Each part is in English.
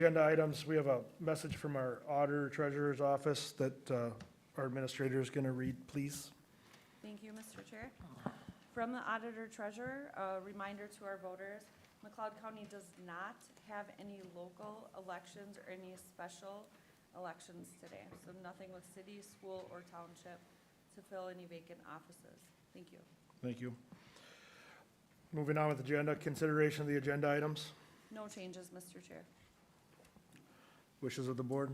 Agenda items, we have a message from our auditor treasurer's office that our administrator is going to read, please. Thank you, Mr. Chair. From the auditor treasurer, a reminder to our voters, McLeod County does not have any local elections or any special elections today. So nothing with city, school, or township to fill any vacant offices. Thank you. Thank you. Moving on with the agenda, consideration of the agenda items. No changes, Mr. Chair. Wishes of the board.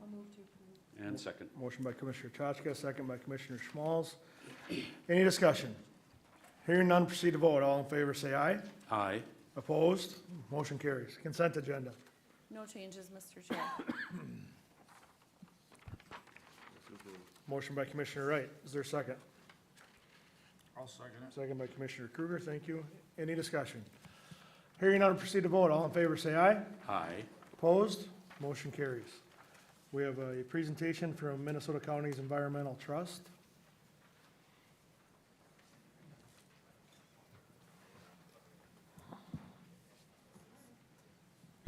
I'll move to approve. And second. Motion by Commissioner Chachka, second by Commissioner Schmalz. Any discussion? Hearing none, proceed to vote. All in favor, say aye. Aye. Opposed? Motion carries. Consent agenda. No changes, Mr. Chair. Motion by Commissioner Wright. Is there a second? I'll second it. Second by Commissioner Kruger. Thank you. Any discussion? Hearing none, proceed to vote. All in favor, say aye. Aye. Opposed? Motion carries. We have a presentation from Minnesota County's Environmental Trust.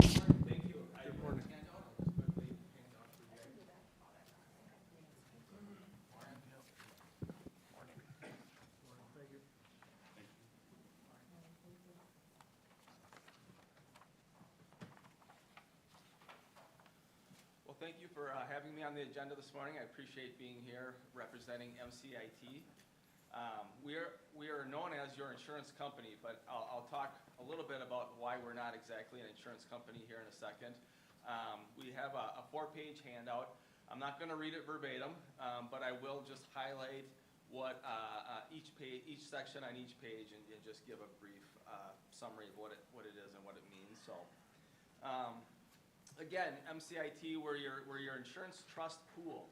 Thank you. I have one handout. I'll just quickly hand out for you guys. Well, thank you for having me on the agenda this morning. I appreciate being here representing MCIT. We are known as your insurance company, but I'll talk a little bit about why we're not exactly an insurance company here in a second. We have a 4-page handout. I'm not going to read it verbatim, but I will just highlight what each section on each page and just give a brief summary of what it is and what it means. So, again, MCIT, we're your insurance trust pool.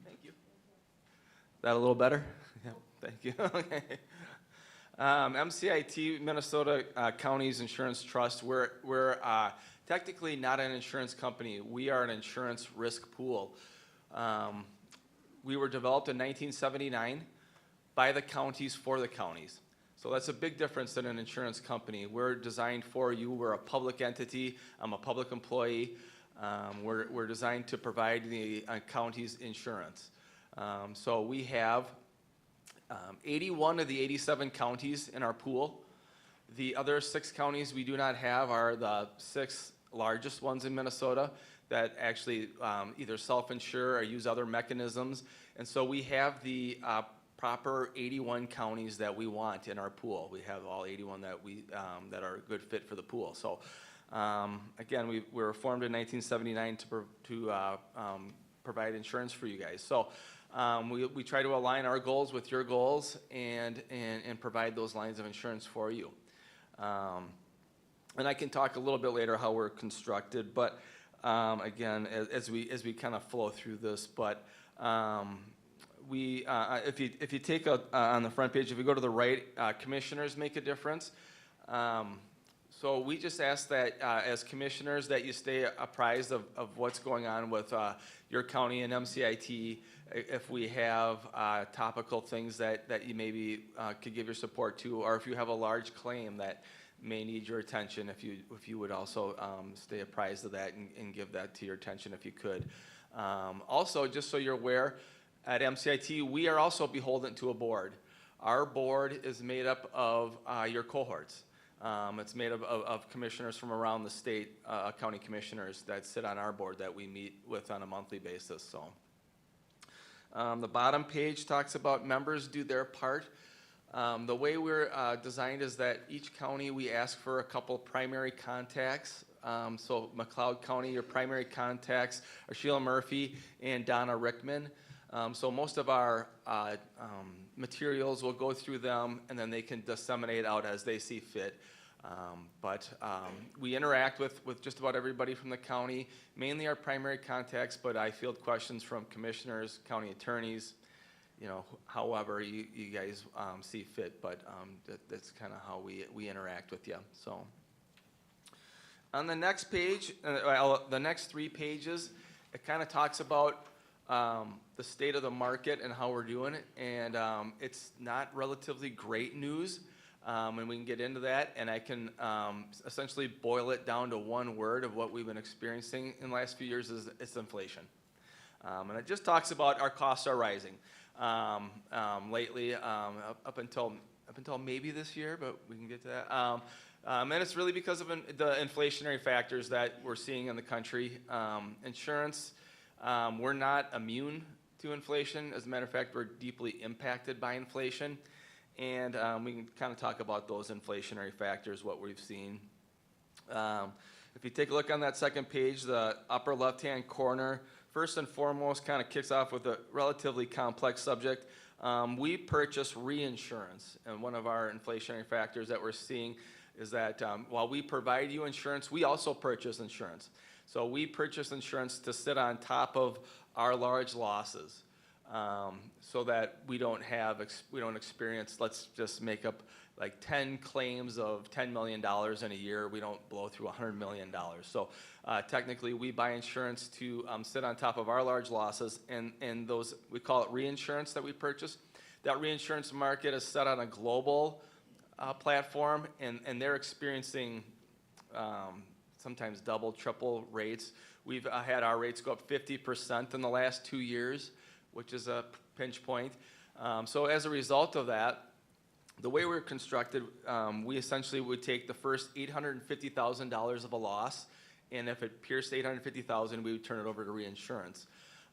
Thank you. That a little better? Yeah, thank you. Okay. MCIT, Minnesota County's Insurance Trust, we're technically not an insurance company. We are an insurance risk pool. We were developed in 1979 by the counties for the counties. So that's a big difference than an insurance company. We're designed for you. We're a public entity. I'm a public employee. We're designed to provide the county's insurance. So we have 81 of the 87 counties in our pool. The other 6 counties we do not have are the 6 largest ones in Minnesota that actually either self-insure or use other mechanisms. And so we have the proper 81 counties that we want in our pool. We have all 81 that are a good fit for the pool. So again, we were formed in 1979 to provide insurance for you guys. So we try to align our goals with your goals and provide those lines of insurance for you. And I can talk a little bit later how we're constructed, but again, as we kind of flow through this, but if you take on the front page, if you go to the right, commissioners make a difference. So we just ask that as commissioners that you stay apprised of what's going on with your county and MCIT. If we have topical things that you maybe could give your support to, or if you have a large claim that may need your attention, if you would also stay apprised of that and give that to your attention if you could. Also, just so you're aware, at MCIT, we are also beholden to a board. Our board is made up of your cohorts. It's made up of commissioners from around the state, county commissioners that sit on our board that we meet with on a monthly basis. So, the bottom page talks about members do their part. The way we're designed is that each county we ask for a couple primary contacts. So McLeod County, your primary contacts are Sheila Murphy and Donna Rickman. So most of our materials will go through them, and then they can disseminate out as they see fit. But we interact with just about everybody from the county, mainly our primary contacts, but I field questions from commissioners, county attorneys, however you guys see fit, but that's kind of how we interact with you. So on the next page, the next 3 pages, it kind of talks about the state of the market and how we're doing it, and it's not relatively great news. And we can get into that, and I can essentially boil it down to one word of what we've been experiencing in the last few years is it's inflation. And it just talks about our costs are rising lately, up until maybe this year, but we can get to that. And it's really because of the inflationary factors that we're seeing in the country. Insurance, we're not immune to inflation. As a matter of fact, we're deeply impacted by inflation. And we can kind of talk about those inflationary factors, what we've seen. If you take a look on that second page, the upper left-hand corner, first and foremost, kind of kicks off with a relatively complex subject. We purchase reinsurance, and one of our inflationary factors that we're seeing is that while we provide you insurance, we also purchase insurance. So we purchase insurance to sit on top of our large losses, so that we don't experience, let's just make up like 10 claims of $10 million in a year. We don't blow through $100 million. So technically, we buy insurance to sit on top of our large losses, and those, we call it reinsurance that we purchase. That reinsurance market is set on a global platform, and they're experiencing sometimes double, triple rates. We've had our rates go up 50% in the last 2 years, which is a pinch point. So as a result of that, the way we're constructed, we essentially would take the first $850,000 of a loss, and if it pierced $850,000, we would turn it over to reinsurance.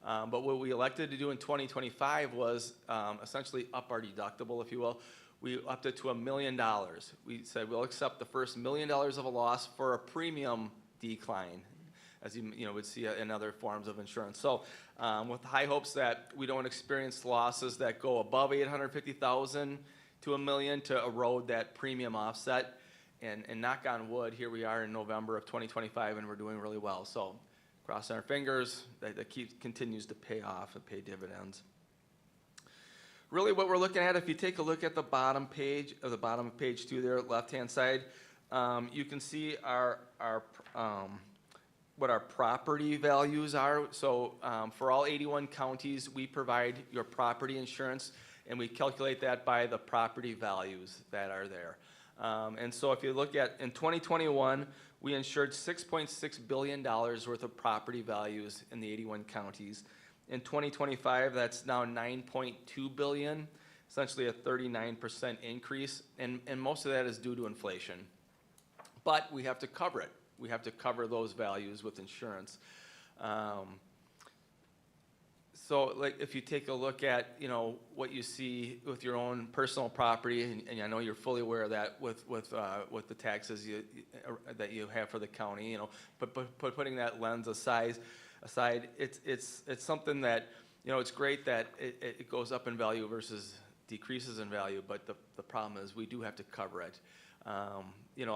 But what we elected to do in 2025 was essentially up our deductible, if you will. We upped it to $1 million. We said we'll accept the first $1 million of a loss for a premium decline, as you would see in other forms of insurance. So with high hopes that we don't experience losses that go above $850,000 to $1 million to erode that premium offset. And knock on wood, here we are in November of 2025, and we're doing really well. So crossing our fingers, that continues to pay off and pay dividends. Really what we're looking at, if you take a look at the bottom page, or the bottom of page 2 there, left-hand side, you can see what our property values are. So for all 81 counties, we provide your property insurance, and we calculate that by the property values that are there. And so if you look at, in 2021, we insured $6.6 billion worth of property values in the 81 counties. In 2025, that's now $9.2 billion, essentially a 39% increase, and most of that is due to inflation. But we have to cover it. We have to cover those values with insurance. So like if you take a look at what you see with your own personal property, and I know you're fully aware of that with the taxes that you have for the county, but putting that lens aside, it's something that it's great that it goes up in value versus decreases in value, but the problem is we do have to cover it.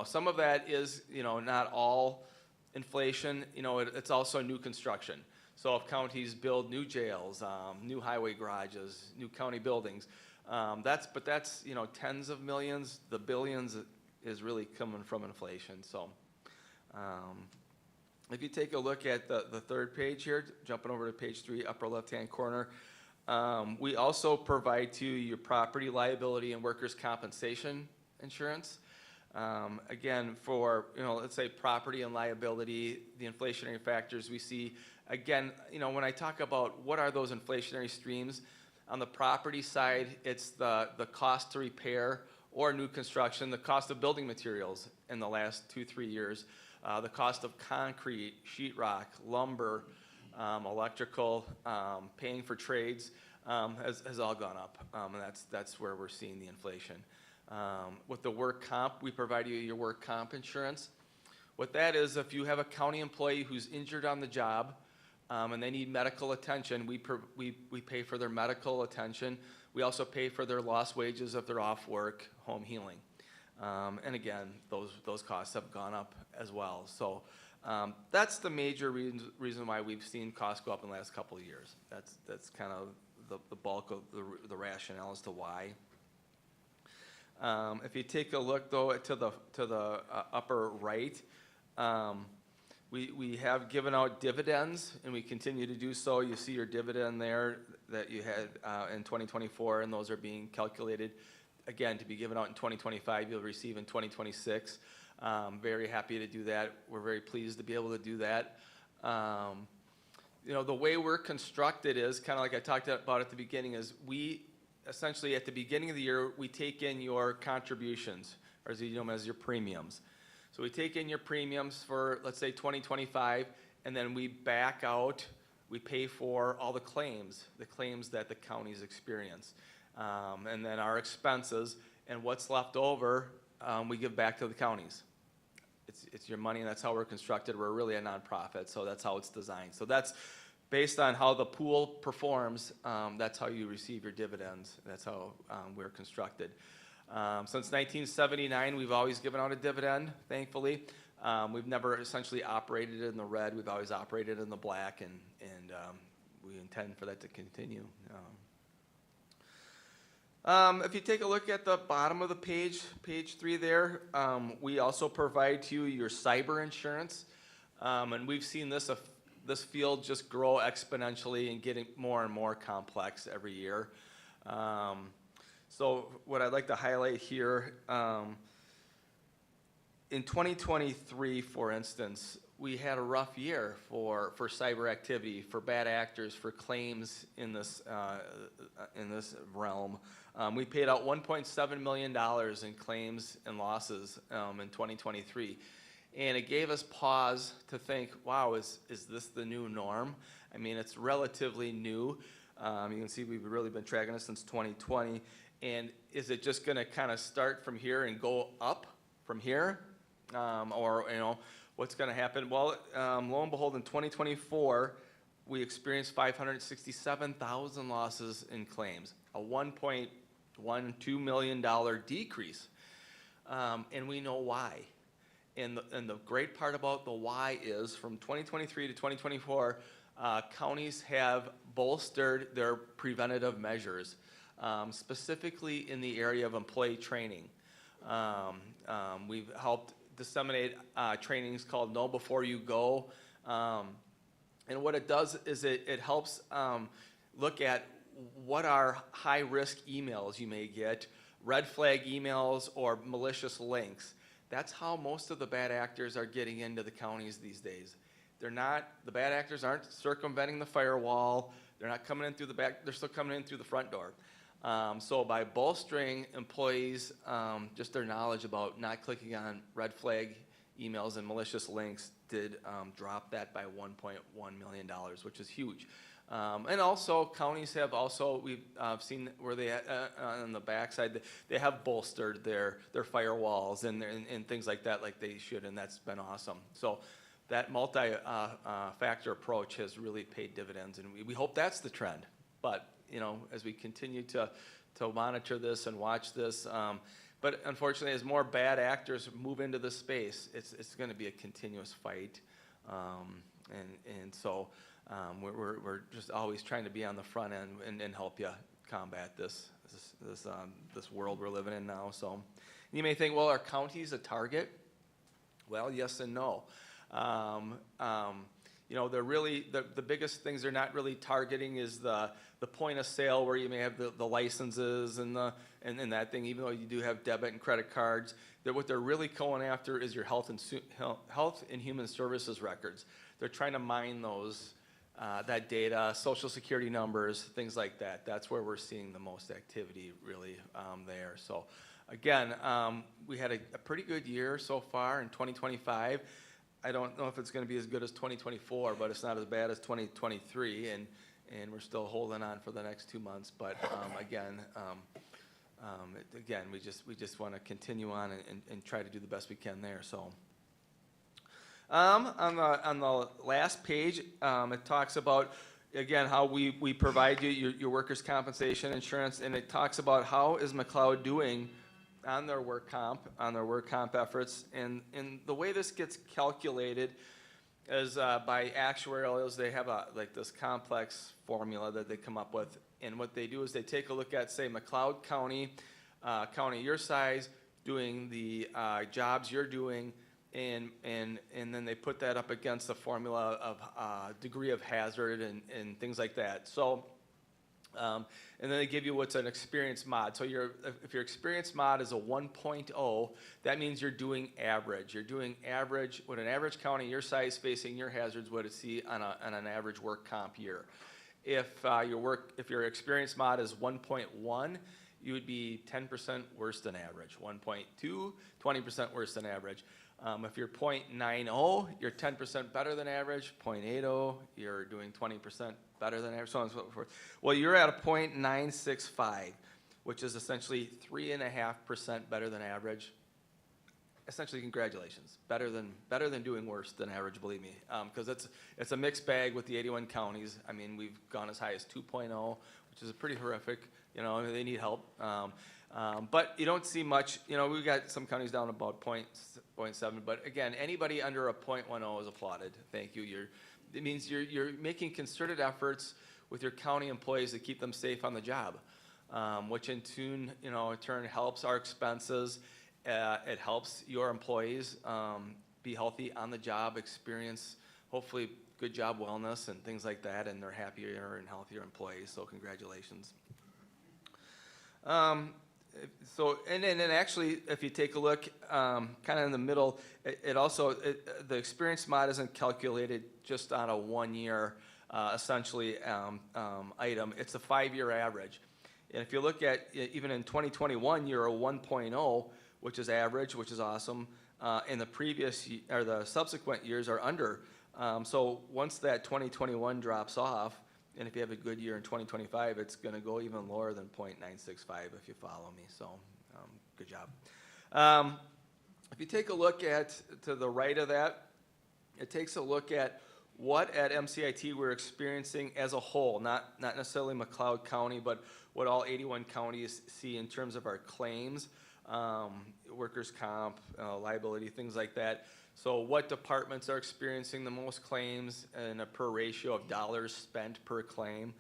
Some of that is not all inflation. It's also new construction. So if counties build new jails, new highway garages, new county buildings, that's tens of millions. The billions is really coming from inflation. So if you take a look at the third page here, jumping over to page 3, upper left-hand corner, we also provide to you your property liability and workers' compensation insurance. Again, for let's say property and liability, the inflationary factors we see. Again, when I talk about what are those inflationary streams, on the property side, it's the cost to repair or new construction, the cost of building materials in the last 2-3 years, the cost of concrete, sheetrock, lumber, electrical, paying for trades has all gone up, and that's where we're seeing the inflation. With the work comp, we provide you your work comp insurance. What that is, if you have a county employee who's injured on the job and they need medical attention, we pay for their medical attention. We also pay for their lost wages if they're off work, home healing. And again, those costs have gone up as well. So that's the major reason why we've seen costs go up in the last couple of years. That's kind of the bulk of the rationale as to why. If you take a look though to the upper right, we have given out dividends, and we continue to do so. You see your dividend there that you had in 2024, and those are being calculated again, to be given out in 2025, you'll receive in 2026. Very happy to do that. We're very pleased to be able to do that. The way we're constructed is kind of like I talked about at the beginning, is we essentially at the beginning of the year, we take in your contributions, or as you know them as your premiums. So we take in your premiums for, let's say, 2025, and then we back out, we pay for all the claims that the counties experience. And then our expenses, and what's left over, we give back to the counties. It's your money, and that's how we're constructed. We're really a nonprofit, so that's how it's designed. So that's based on how the pool performs, that's how you receive your dividends. That's how we're constructed. Since 1979, we've always given out a dividend, thankfully. We've never essentially operated in the red. We've always operated in the black, and we intend for that to continue. If you take a look at the bottom of the page 3 there, we also provide to you your cyber insurance. And we've seen this field just grow exponentially and getting more and more complex every year. So what I'd like to highlight here, in 2023, for instance, we had a rough year for cyber activity, for bad actors, for claims in this realm. We paid out $1.7 million in claims and losses in 2023. And it gave us pause to think, wow, is this the new norm? I mean, it's relatively new. You can see we've really been tracking this since 2020. And is it just going to kind of start from here and go up from here? Or, what's going to happen? Well, lo and behold, in 2024, we experienced 567,000 losses in claims, a $1.12 million decrease. And we know why. And the great part about the why is from 2023 to 2024, counties have bolstered their preventative measures, specifically in the area of employee training. We've helped disseminate trainings called Know Before You Go. And what it does is it helps look at what are high-risk emails you may get, red flag emails or malicious links. That's how most of the bad actors are getting into the counties these days. The bad actors aren't circumventing the firewall. They're not coming in through the back. They're still coming in through the front door. So by bolstering employees, just their knowledge about not clicking on red flag emails and malicious links did drop that by $1.1 million, which is huge. And also, counties have also, we've seen where they, on the backside, they have bolstered their firewalls and things like that, like they should, and that's been awesome. So that multi-factor approach has really paid dividends, and we hope that's the trend. But, as we continue to monitor this and watch this, but unfortunately, as more bad actors move into this space, it's going to be a continuous fight, and so we're just always trying to be on the front end and help you combat this world we're living in now. So you may think, well, are counties a target? Well, yes and no. They're really the biggest things they're not really targeting is the point of sale where you may have the licenses and that thing, even though you do have debit and credit cards. What they're really going after is your health and human services records. They're trying to mine those, that data, social security numbers, things like that. That's where we're seeing the most activity really there. So again, we had a pretty good year so far in 2025. I don't know if it's going to be as good as 2024, but it's not as bad as 2023, and we're still holding on for the next 2 months. But again, we just want to continue on and try to do the best we can there. So on the last page, it talks about again how we provide you your workers' compensation insurance, and it talks about how is McLeod doing on their work comp efforts, and the way this gets calculated is by actuarials. They have this complex formula that they come up with, and what they do is they take a look at, say, McLeod County, county your size, doing the jobs you're doing, and then they put that up against the formula of degree of hazard and things like that. So And then they give you what's an experience mod. So if your experience mod is a 1.0, that means you're doing average. You're doing average, what an average county your size facing your hazards would see on an average work comp year. If your experience mod is 1.1, you would be 10% worse than average. 1.2, 20% worse than average. If you're 0.90, you're 10% better than average. 0.80, you're doing 20% better than average, so on and so forth. Well, you're at a 0.965, which is essentially 3.5% better than average. Essentially, congratulations. Better than doing worse than average, believe me, because it's a mixed bag with the 81 counties. I mean, we've gone as high as 2.0, which is pretty horrific. You know, they need help. But you don't see much. You know, we've got some counties down about 0.7. But again, anybody under a 0.10 is applauded. Thank you. It means you're making concerted efforts with your county employees to keep them safe on the job, which in turn helps our expenses. It helps your employees be healthy on the job, experience hopefully good job wellness and things like that, and they're happier and healthier employees. So congratulations. So and then actually, if you take a look, kind of in the middle, the experience mod isn't calculated just on a 1 year essentially item. It's a 5-year average, and if you look at even in 2021, you're a 1.0, which is average, which is awesome. And the previous or the subsequent years are under. So once that 2021 drops off, and if you have a good year in 2025, it's going to go even lower than 0.965 if you follow me. So good job. If you take a look to the right of that, it takes a look at what at MCIT we're experiencing as a whole, not necessarily McLeod County, but what all 81 counties see in terms of our claims, workers' comp, liability, things like that. So what departments are experiencing the most claims and a per ratio of dollars spent per claim.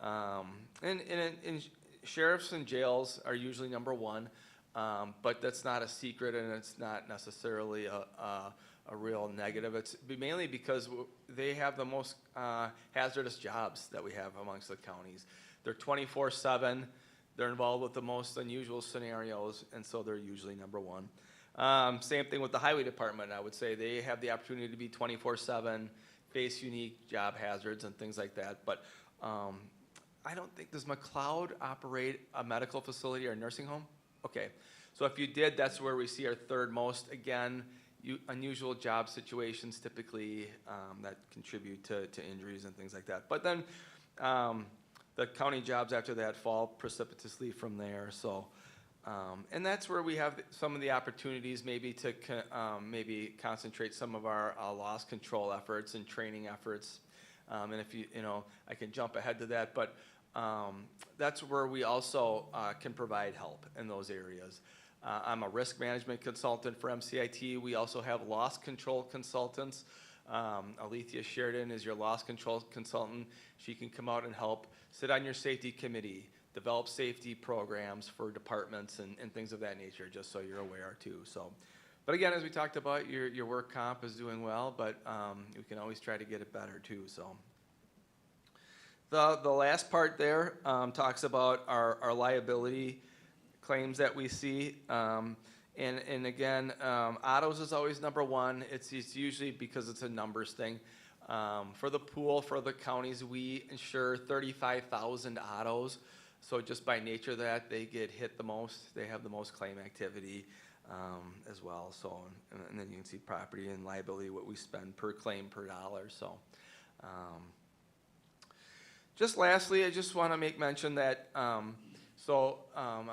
And sheriffs and jails are usually number one, but that's not a secret and it's not necessarily a real negative. It's mainly because they have the most hazardous jobs that we have amongst the counties. They're 24/7. They're involved with the most unusual scenarios, and so they're usually number one. Same thing with the highway department. I would say they have the opportunity to be 24/7, face unique job hazards and things like that. But I don't think, does McLeod operate a medical facility or a nursing home? Okay, so if you did, that's where we see our third most. Again, unusual job situations typically that contribute to injuries and things like that. But then the county jobs after that fall precipitously from there. So. And that's where we have some of the opportunities maybe to maybe concentrate some of our loss control efforts and training efforts. And if I can jump ahead to that, but that's where we also can provide help in those areas. I'm a risk management consultant for MCIT. We also have loss control consultants. Alethea Sheridan is your loss control consultant. She can come out and help sit on your safety committee, develop safety programs for departments and things of that nature, just so you're aware too. So, but again, as we talked about, your work comp is doing well, but we can always try to get it better too. So, the last part there talks about our liability claims that we see, and again, autos is always number one. It's usually because it's a numbers thing. For the pool, for the counties, we insure 35,000 autos. So just by nature of that, they get hit the most. They have the most claim activity as well. So, and then you can see property and liability, what we spend per claim per dollar. So, just lastly, I just want to make mention that, I'm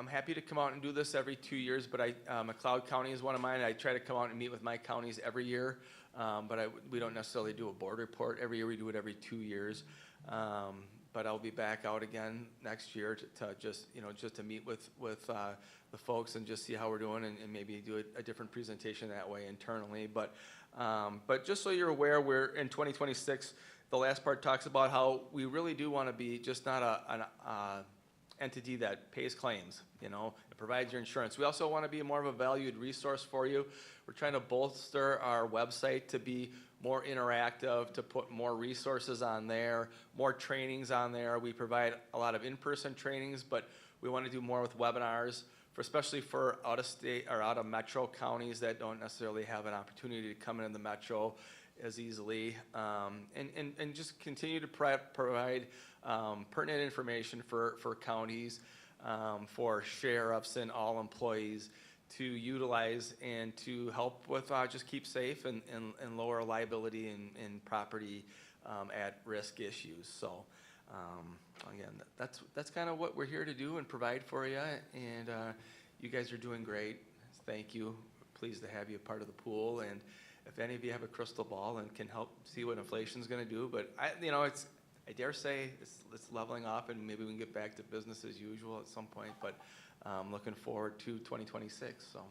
happy to come out and do this every 2 years, but McLeod County is one of mine. I try to come out and meet with my counties every year, but we don't necessarily do a board report every year. We do it every 2 years. But I'll be back out again next year to just to meet with the folks and just see how we're doing and maybe do a different presentation that way internally. But just so you're aware, we're in 2026. The last part talks about how we really do want to be just not an entity that pays claims, you know, and provides your insurance. We also want to be more of a valued resource for you. We're trying to bolster our website to be more interactive, to put more resources on there, more trainings on there. We provide a lot of in-person trainings, but we want to do more with webinars, especially for out-of-state or out-of-metro counties that don't necessarily have an opportunity to come into the metro as easily, and just continue to provide pertinent information for counties, for sheriffs and all employees to utilize and to help with just keep safe and lower liability and property at-risk issues. So again, that's kind of what we're here to do and provide for you, and you guys are doing great. Thank you. Pleased to have you a part of the pool, and if any of you have a crystal ball and can help see what inflation's going to do, but I dare say it's leveling off, and maybe we can get back to business as usual at some point. But looking forward to 2026. So. All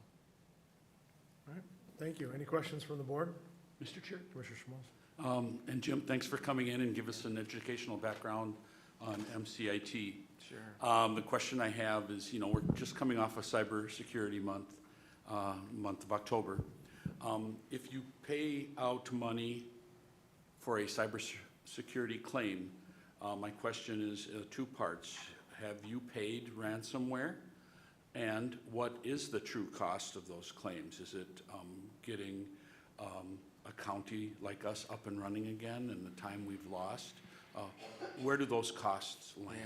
right, thank you. Any questions from the board? Mr. Chair. Commissioner Schmalz. And Jim, thanks for coming in and give us an educational background on MCIT. Sure. The question I have is, we're just coming off of Cybersecurity Month, month of October. If you pay out money for a cybersecurity claim, my question is two parts. Have you paid ransomware? And what is the true cost of those claims? Is it getting a county like us up and running again and the time we've lost? Where do those costs land?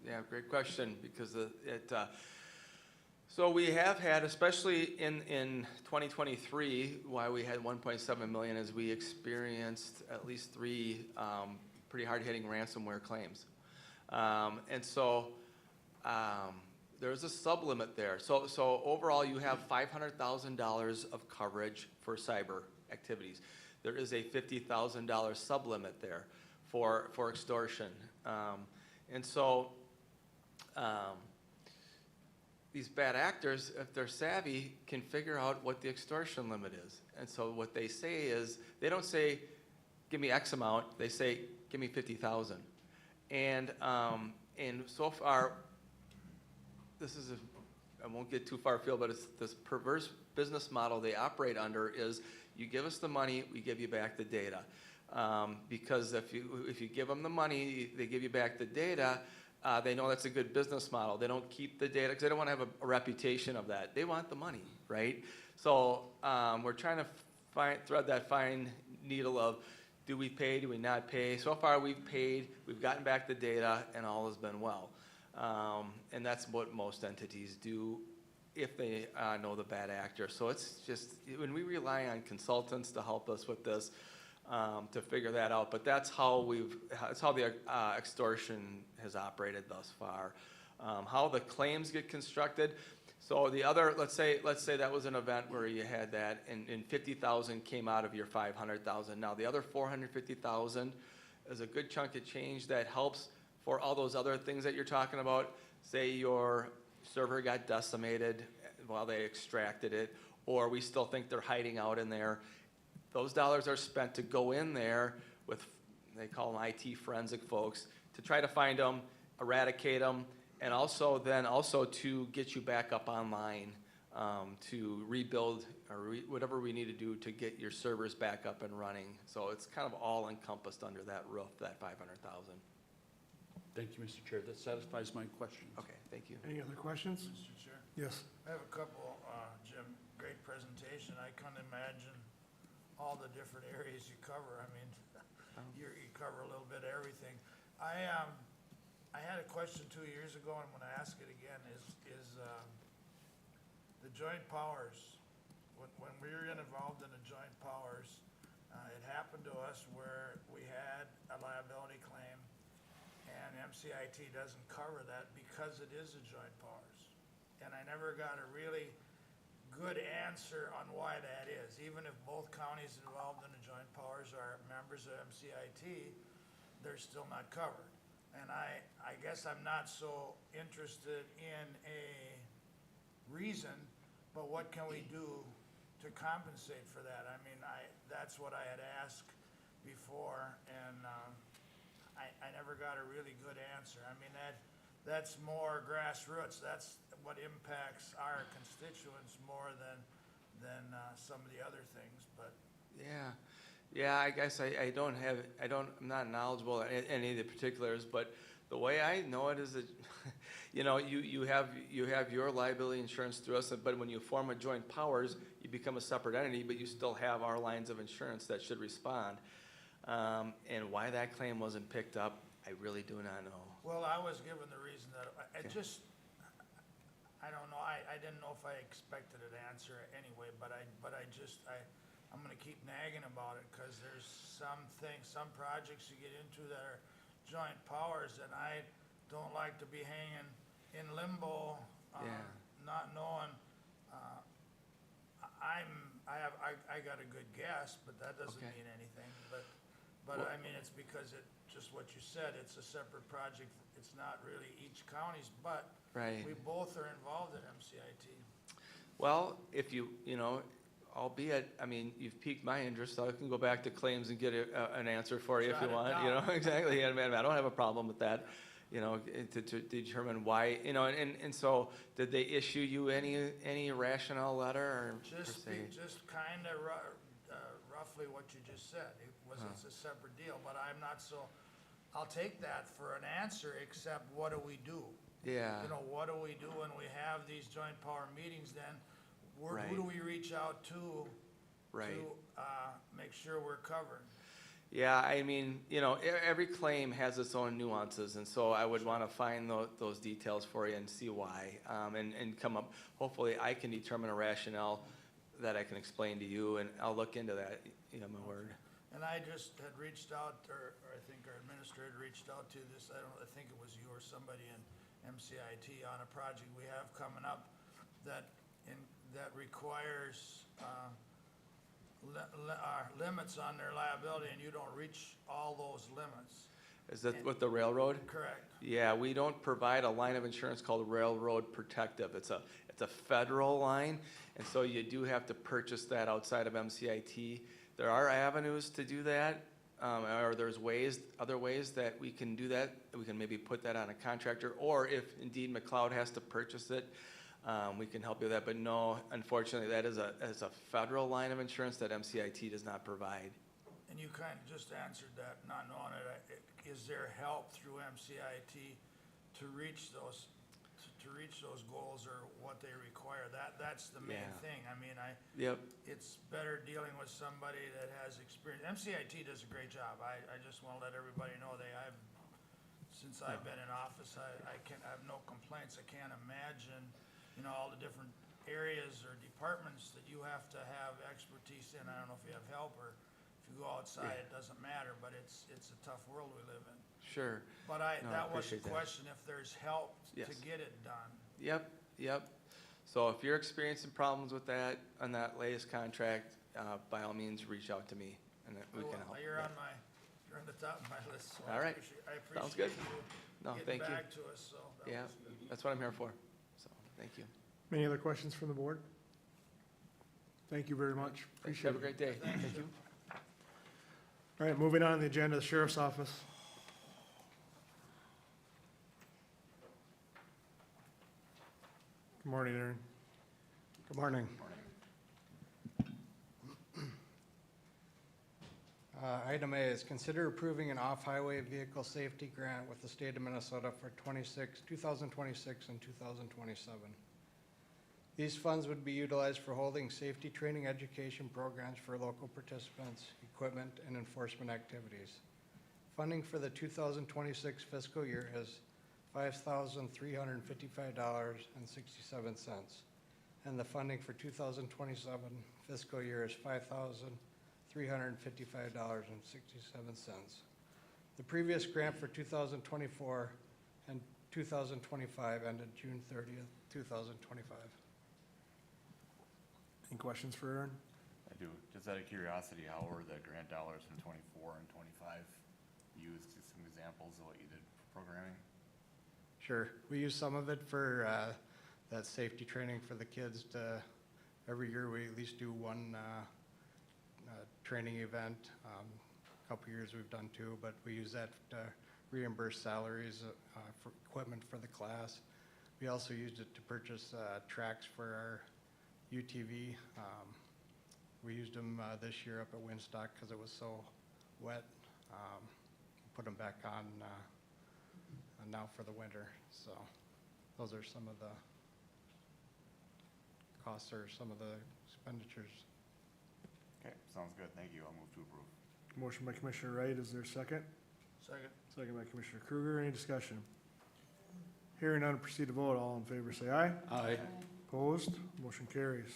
Yeah, great question, because so we have had, especially in 2023, why we had 1.7 million is we experienced at least 3 pretty hard-hitting ransomware claims. And so there's a sublimit there. So overall, you have $500,000 of coverage for cyber activities. There is a $50,000 sublimit there for extortion. And so these bad actors, if they're savvy, can figure out what the extortion limit is. And so what they say is, they don't say, give me X amount, they say, give me 50,000. And so far, I won't get too far afield, but it's this perverse business model they operate under is, you give us the money, we give you back the data. Because if you give them the money, they give you back the data, they know that's a good business model. They don't keep the data because they don't want to have a reputation of that. They want the money, right? So we're trying to thread that fine needle of, do we pay, do we not pay? So far we've paid, we've gotten back the data, and all has been well. And that's what most entities do if they know the bad actor. So it's just, when we rely on consultants to help us with this, to figure that out, but that's how the extortion has operated thus far. How the claims get constructed. So the other, let's say that was an event where you had that, and 50,000 came out of your 500,000. Now the other 450,000 is a good chunk of change that helps for all those other things that you're talking about. Say your server got decimated while they extracted it, or we still think they're hiding out in there. Those dollars are spent to go in there with, they call them IT forensic folks, to try to find them, eradicate them, and also to get you back up online, to rebuild or whatever we need to do to get your servers back up and running. So it's kind of all encompassed under that roof, that 500,000. Thank you, Mr. Chair. That satisfies my questions. Okay, thank you. Any other questions? Mr. Chair, Yes. I have a couple, Jim, great presentation. I couldn't imagine all the different areas you cover. I mean, you cover a little bit of everything. I had a question 2 years ago, and I'm gonna ask it again, is the joint powers. When we were involved in the joint powers, it happened to us where we had a liability claim, and MCIT doesn't cover that because it is a joint powers. And I never got a really good answer on why that is. Even if both counties involved in the joint powers are members of MCIT, they're still not covered. And I guess I'm not so interested in a reason, but what can we do to compensate for that? I mean, that's what I had asked before, and I never got a really good answer. I mean, that's more grassroots. That's what impacts our constituents more than some of the other things, but. Yeah, I guess I'm not knowledgeable in any of the particulars, but the way I know it is that, you have your liability insurance through us, but when you form a joint powers, you become a separate entity, but you still have our lines of insurance that should respond. And why that claim wasn't picked up, I really do not know. Well, I was given the reason that, Okay. I don't know, I didn't know if I expected an answer anyway, but I'm gonna keep nagging about it, cause there's some projects you get into that are joint powers, and I don't like to be hanging in limbo, Yeah. not knowing, I got a good guess, but that doesn't Okay. mean anything, but Well- I mean, it's because just what you said, it's a separate project, it's not really each county's, but Right. we both are involved in MCIT. Well, if albeit, I mean, you've piqued my interest, so I can go back to claims and get an answer for you if Jot you it want, down. exactly. I mean, I don't have a problem with that, to determine why, and so, did they issue you any rationale letter or per Just se? kinda roughly what you just said, it's a separate deal, but I'm not so, I'll take that for an answer, except what do we do? Yeah, What do we do when we have these joint power meetings then? Who Right. do we reach out to? right. To, make sure we're covered? Yeah, I mean, every claim has its own nuances, and so I would want to find those details for you and see why, and come up, hopefully I can determine a rationale that I can explain to you, and I'll look into that, my word. And I just had reached out, or I think our administrator reached out to this, I think it was you or somebody in MCIT on a project we have coming up that requires, limits on their liability, and you don't reach all those limits. Is that with the railroad? Correct. Yeah, we don't provide a line of insurance called Railroad Protective. It's a federal line, and so you do have to purchase that outside of MCIT. There are avenues to do that, or there's other ways that we can do that. We can maybe put that on a contractor, or if indeed McLeod has to purchase it, we can help you with that. But no, unfortunately, that is a federal line of insurance that MCIT does not provide. And you kind of just answered that, not knowing it. Is there help through MCIT to reach those goals or what they require? That's the main Yeah. thing. I mean, Yep. it's better dealing with somebody that has experience. MCIT does a great job. I just want to let everybody know since I've been in office, I have no complaints. I can't imagine, all the different areas or departments that you have to have expertise in. I don't know if you have help or if you go outside, it doesn't matter, but it's a tough world we live in. Sure. But No, I that was the appreciate that. question, if there's help to Yes. get it done. Yep. So if you're experiencing problems with that, on that latest contract, by all means, reach out to me, and we can help. You're Yeah. You're on the top of my list, so All right. I appreciate Sounds good. you No, getting thank you. back to us, so. that Yeah, was good. that's what I'm here for, so, thank you. Any other questions from the board? Thank you very much. Appreciate Have a it. great day. Thank you. All right, moving on to the agenda, the sheriff's office. Good morning, Aaron. Good morning. Item A is consider approving an off-highway vehicle safety grant with the state of Minnesota for 2026 and 2027. These funds would be utilized for holding safety training education programs for local participants, equipment, and enforcement activities. Funding for the 2026 fiscal year is $5,355.67. And the funding for 2027 fiscal year is $5,355.67. The previous grant for 2024 and 2025 ended June 30th, 2025. Any questions for Aaron? I do. Just out of curiosity, how were the grant dollars from 24 and 25 used? Just some examples of what you did for programming? Sure. We use some of it for that safety training for the kids to, every year we at least do one training event. A couple years we've done two, but we use that reimburse salaries for equipment for the class. We also used it to purchase tracks for our UTV. We used them this year up at Winstock because it was so wet. Put them back on now for the winter. So those are some of the costs or some of the expenditures. Okay, sounds good, thank you, I'll move to approve. Motion by Commissioner Wright, is there a second? Second. Second by Commissioner Kruger, any discussion? Hearing none, proceed to vote, all in favor say aye. Aye. Opposed, motion carries.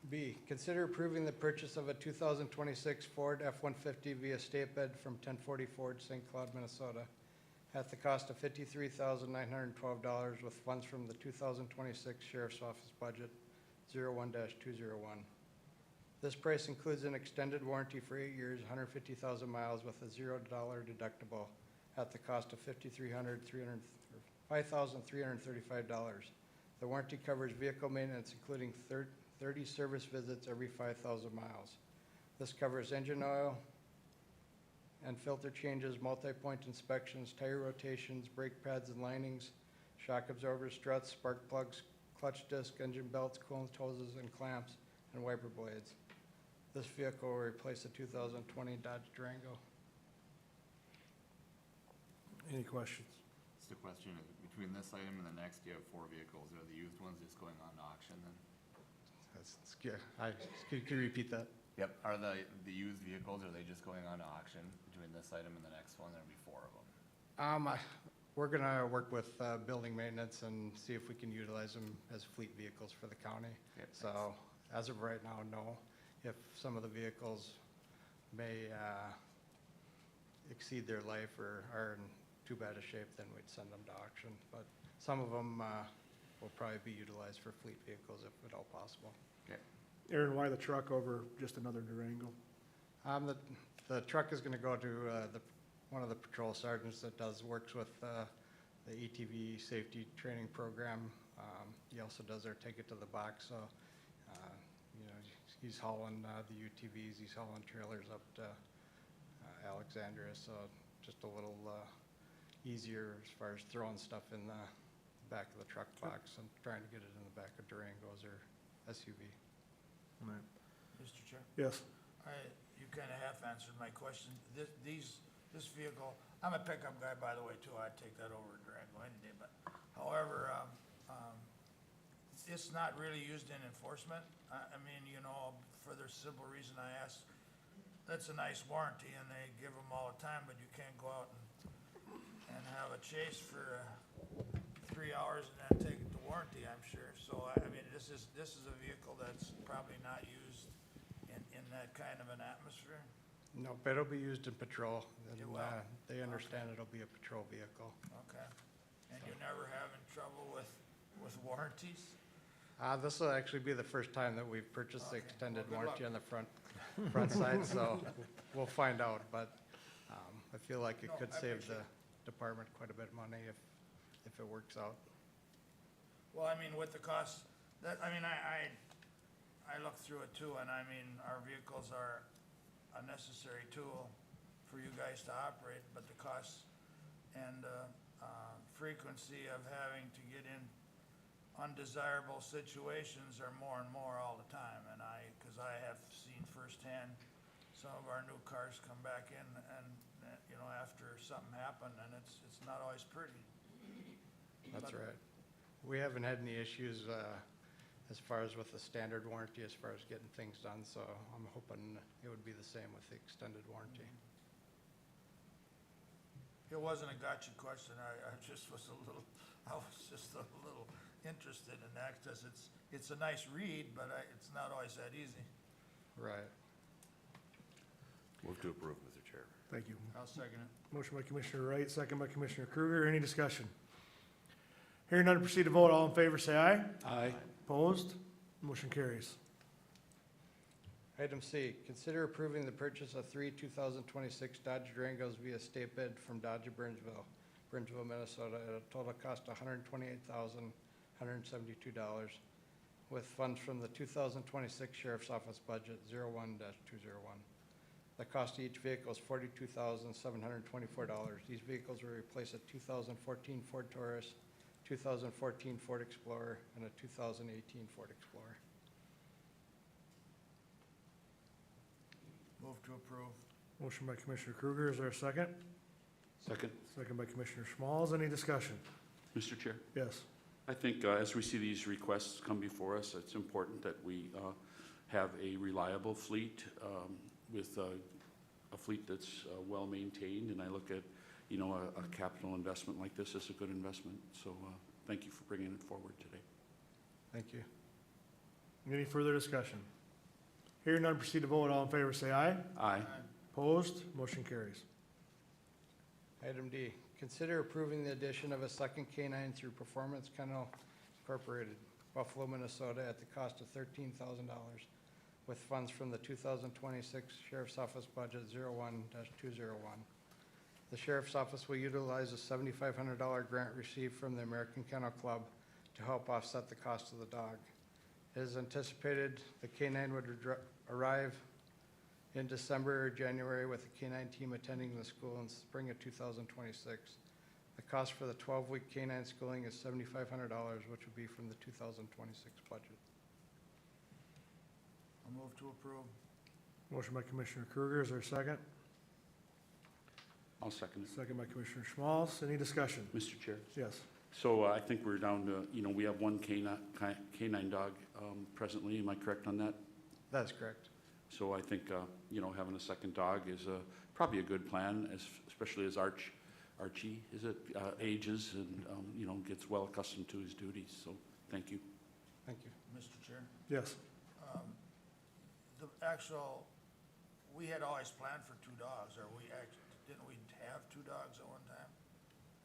B, consider approving the purchase of a 2026 Ford F-150 via state bid from 1040 Ford, St. Cloud, Minnesota, at the cost of $53,912 with funds from the 2026 Sheriff's Office Budget 01-201. This price includes an extended warranty for 8 years, 150,000 miles with a $0 deductible at the cost of $5,335. The warranty covers vehicle maintenance, including 30 service visits every 5,000 miles. This covers engine oil and filter changes, multi-point inspections, tire rotations, brake pads and linings, shock absorbers, struts, spark plugs, clutch disc, engine belts, coolant hoses and clamps, and wiper blades. This vehicle will replace a 2020 Dodge Durango. Any questions? Just a question, between this item and the next, you have 4 vehicles, are the used ones just going on to auction then? Can you repeat that? Yep, are the used vehicles, are they just going on to auction between this item and the next one, there'll be 4 of them? We're gonna work with building maintenance and see if we can utilize them as fleet vehicles for the county. Okay, So as of right now, no. If some of the vehicles may exceed their life or are in too bad a shape, then we'd send them to auction. But some of them will probably be utilized for fleet vehicles if at all possible. Okay, Aaron, why the truck over just another Durango? The truck is gonna go to one of the patrol sergeants that works with the ETV safety training program. He also does our take it to the box, so, you know, he's hauling the UTVs, he's hauling trailers up to Alexandria, so just a little easier as far as throwing stuff in the back of the truck box and trying to get it in the back of Durangos or SUV. Mr. Chair? Yes. You kind of half answered my question. This vehicle, I'm a pickup guy, by the way, too. I'd take that over Durango any day, but however, it's not really used in enforcement. I mean, you know, for the simple reason I asked, that's a nice warranty and they give them all the time, but you can't go out and have a chase for 3 hours and then take it to warranty, I'm sure. So, I mean, this is a vehicle that's probably not used in that kind of an atmosphere. No, but it'll be used in patrol, and It will? they understand it'll be a patrol vehicle. Okay. And you're never having trouble with warranties? This will actually be the first time that we've purchased the Okay. extended Well, good warranty luck. on the front side, so we'll find out, but I feel like it No, could I save the appreciate department quite a bit of money if it works out. Well, I mean, with the cost, I looked through it too, and I mean, our vehicles are a necessary tool for you guys to operate, but the cost and frequency of having to get in undesirable situations are more and more all the time, and because I have seen firsthand some of our new cars come back in and, you know, after something happened, and it's not always pretty. That's But- right. We haven't had any issues as far as with the standard warranty, as far as getting things done, so I'm hoping it would be the same with the extended warranty. It wasn't a gotcha question, I just was a little interested in that, because it's a nice read, but it's not always that easy. Right. move to approve, Mr. Chair. Thank you. I'll second it. Motion by Commissioner Wright, second by Commissioner Kruger. Any discussion? Hearing none, proceed to vote. All in favor, say aye. Aye. Opposed? Motion carries. Item C, consider approving the purchase of 3 2026 Dodge Durangos via state bid from Dodge of Burnsville, Minnesota, at a total cost of $128,172, with funds from the 2026 Sheriff's Office Budget 01-201. The cost of each vehicle is $42,724. These vehicles will replace a 2014 Ford Taurus, 2014 Ford Explorer, and a 2018 Ford Explorer. Move to approve. Motion by Commissioner Kruger, is there a second? Second. Second by Commissioner Schmalz, any discussion? Mr. Chair, Yes. I think as we see these requests come before us, it's important that we have a reliable fleet with a fleet that's well-maintained, and I look at, you know, a capital investment like this as a good investment. So thank you for bringing it forward today. Thank you. Any further discussion? Hearing none, proceed to vote. All in favor, say aye. Aye. Opposed? Motion carries. Item D, consider approving the addition of a second K-9 through Performance Kennel Incorporated, Buffalo, Minnesota, at the cost of $13,000 with funds from the 2026 Sheriff's Office Budget 01-201. The Sheriff's Office will utilize a $7,500 grant received from the American Kennel Club to help offset the cost of the dog. It is anticipated the K-9 would arrive in December or January, with the K-9 team attending the school in spring of 2026. The cost for the 12-week K-9 schooling is $7,500, which would be from the 2026 budget. I'll move to approve. Motion by Commissioner Kruger, is there a second? I'll second it. Second by Commissioner Schmalz, any discussion? Mr. Chair. Yes. So I think we're down to, you know, we have one canine dog presently. Am I correct on that? That is correct. So I think, you know, having a second dog is probably a good plan, especially as Archie, is it, ages and, you know, gets well accustomed to his duties. So thank you. Thank you. Mr. Chair, Yes. the actual, we had always planned for 2 dogs, or didn't we have 2 dogs at one time?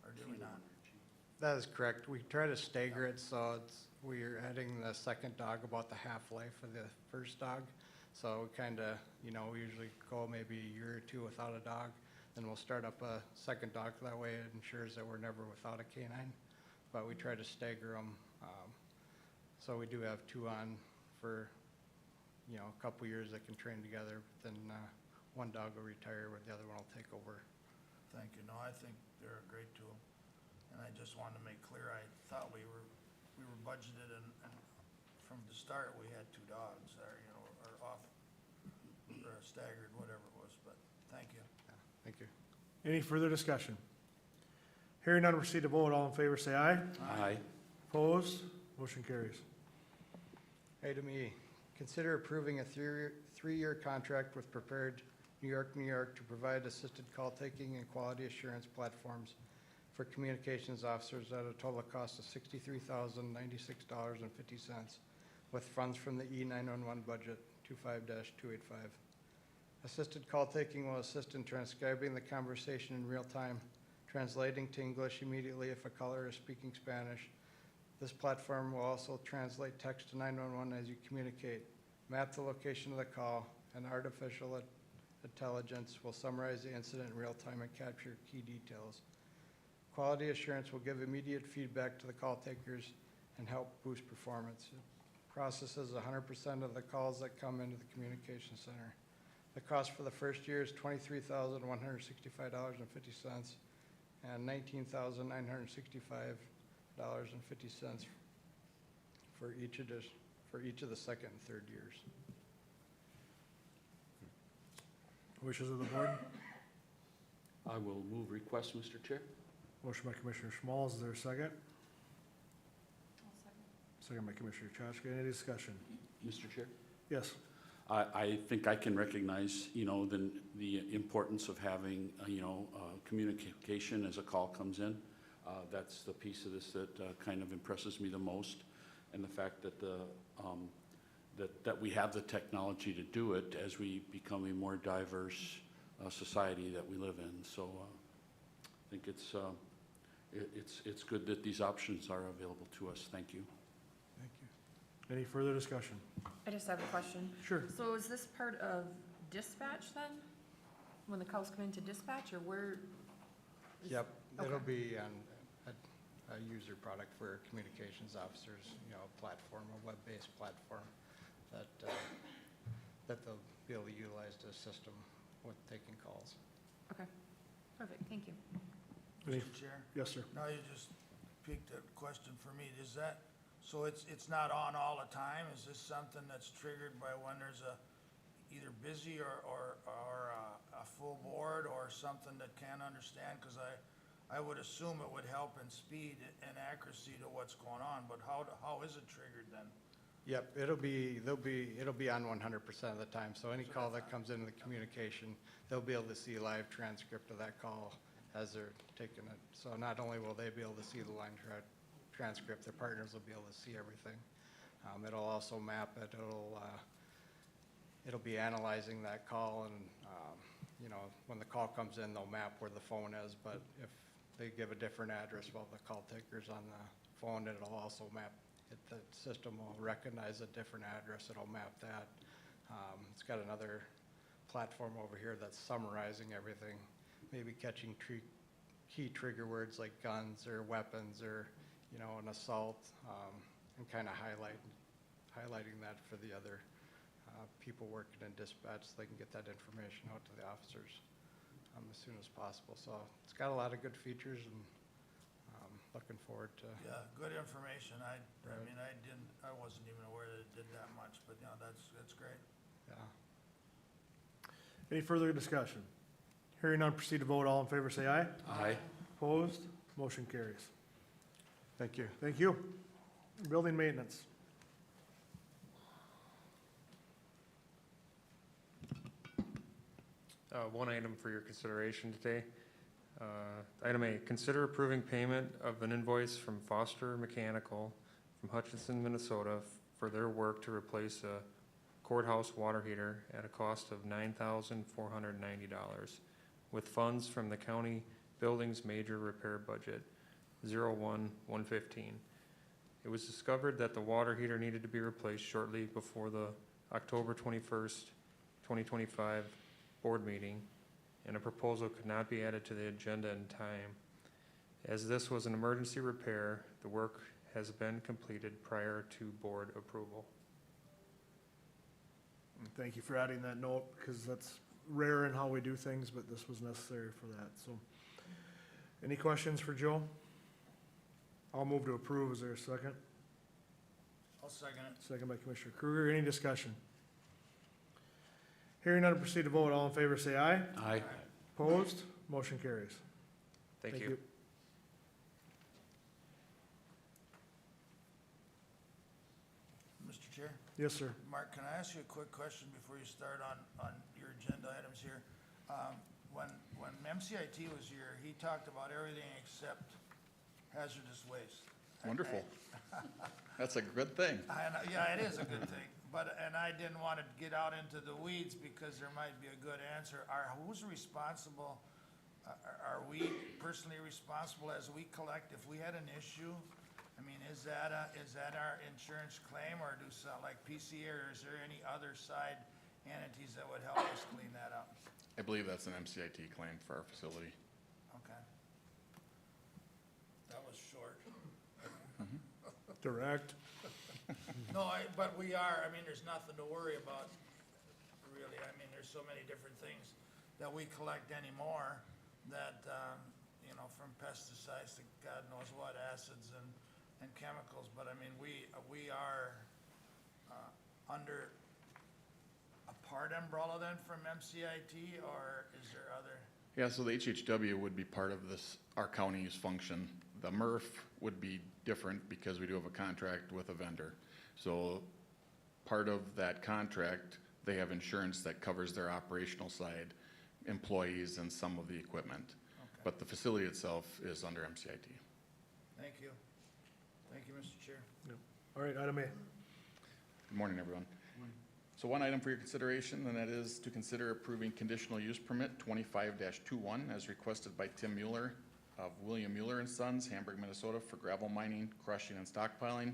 Or did we not? That is correct. We try to stagger it, so we're adding the second dog about the half-life of the first dog. So we kind of, you know, we usually go maybe a year or 2 without a dog, then we'll start up a second dog. That way it ensures that we're never without a canine. But we try to stagger them. So we do have 2 on for, you know, a couple years that can train together. Then one dog will retire, but the other one will take over. Thank you. No, I think they're a great tool. And I just wanted to make clear, I thought we were budgeted and from the start, we had 2 dogs, or, you know, or off, or staggered, whatever it was, but thank you. Yeah, thank you. Any further discussion? Hearing none, proceed to vote. All in favor, say aye. Aye. Opposed? Motion carries. Item E, consider approving a 3-year contract with Prepared New York, New York to provide assisted call taking and quality assurance platforms for communications officers at a total cost of $63,096.50 with funds from the E911 budget 25-285. Assisted call taking will assist in transcribing the conversation in real time, translating to English immediately if a caller is speaking Spanish. This platform will also translate text to 911 as you communicate, map the location of the call, and artificial intelligence will summarize the incident in real time and capture key details. Quality assurance will give immediate feedback to the call takers and help boost performance. It processes 100% of the calls that come into the communication center. The cost for the first year is $23,165.50 and $19,965.50 for each of the second and third years. Wishes of the board? I will move request, Mr. Chair. Motion by Commissioner Schmalz, is there a second? I'll second. Second by Commissioner Chachka, any discussion? Mr. Chair. Yes. I think I can recognize, you know, the importance of having, you know, communication as a call comes in. That's the piece of this that kind of impresses me the most, and the fact that that we have the technology to do it as we become a more diverse society that we live in. So I think it's good that these options are available to us. Thank you. Thank you. Any further discussion? I just have a question. Sure. So is this part of dispatch then? When the calls come into dispatch, or where? Yep, it'll Okay. be on a user product for communications officers, you know, a platform, a web-based platform that they'll be able to utilize to assist them with taking calls. Okay, perfect, thank you. Any- Mr. Chair? Yes, sir. Now you just piqued a question for me. Is that, so it's not on all the time? Is this something that's triggered by when there's a, either busy or a full board or something that can't understand? Because I would assume it would help in speed and accuracy to what's going on, but how is it triggered then? Yep, it'll be on 100% of the time, so any call that comes into the communication, they'll be able to see a live transcript of that call as they're taking it. So not only will they be able to see the line transcript, their partners will be able to see everything. It'll also map it, it'll be analyzing that call and, you know, when the call comes in, they'll map where the phone is, but if they give a different address while the call taker's on the phone, it'll also map it. The system will recognize a different address, it'll map that. It's got another platform over here that's summarizing everything, maybe catching key trigger words like guns or weapons or, you know, an assault, and kind of highlighting that for the other people working in dispatch so they can get that information out to the officers as soon as possible. So it's got a lot of good features and looking forward to. Yeah, good information. I Right. mean, I wasn't even aware that it did that much, but you know, that's great. Yeah. Any further discussion? Hearing none, proceed to vote. All in favor, say aye. Aye. Opposed? Motion carries. Thank you. Thank you. Building maintenance. One item for your consideration today. Item A, consider approving payment of an invoice from Foster Mechanical from Hutchinson, Minnesota for their work to replace a courthouse water heater at a cost of $9,490 with funds from the county building's major repair budget, 01-115. It was discovered that the water heater needed to be replaced shortly before the October 21st, 2025 board meeting, and a proposal could not be added to the agenda in time. As this was an emergency repair, the work has been completed prior to board approval. Thank you for adding that note, because that's rare in how we do things, but this was necessary for that, so. Any questions for Joe? I'll move to approve. Is there a second? I'll second it. Second by Commissioner Kruger. Any discussion? Hearing none, proceed to vote. All in favor, say aye. Aye. Opposed? Motion carries. Thank you. Mr. Chair? Yes, sir. Mark, can I ask you a quick question before you start on your agenda items here? When MCIT was here, he talked about everything except hazardous waste. Wonderful. That's a good thing. Yeah, it is a good thing, and I didn't want to get out into the weeds because there might be a good answer. Who's responsible? Are we personally responsible as we collect if we had an issue? I mean, is that our insurance claim, or like PC, or is there any other side entities that would help us clean that up? I believe that's an MCIT claim for our facility. Okay. That was short. Direct. No, but we are, I mean, there's nothing to worry about, really. I mean, there's so many different things that we collect anymore that, you know, from pesticides to God knows what, acids and chemicals. But I mean, we are under a part umbrella then from MCIT, or is there other? Yeah, so the HHW would be part of this, our county's function. The MRF would be different because we do have a contract with a vendor. So part of that contract, they have insurance that covers their operational side, employees and some of the equipment. Okay. But the facility itself is under MCIT. Thank you. Thank you, Mr. Chair. All right, item A. Good morning, everyone. So one item for your consideration, and that is to consider approving conditional use permit 25-21 as requested by Tim Mueller of William Mueller and Sons, Hamburg, Minnesota, for gravel mining, crushing, and stockpiling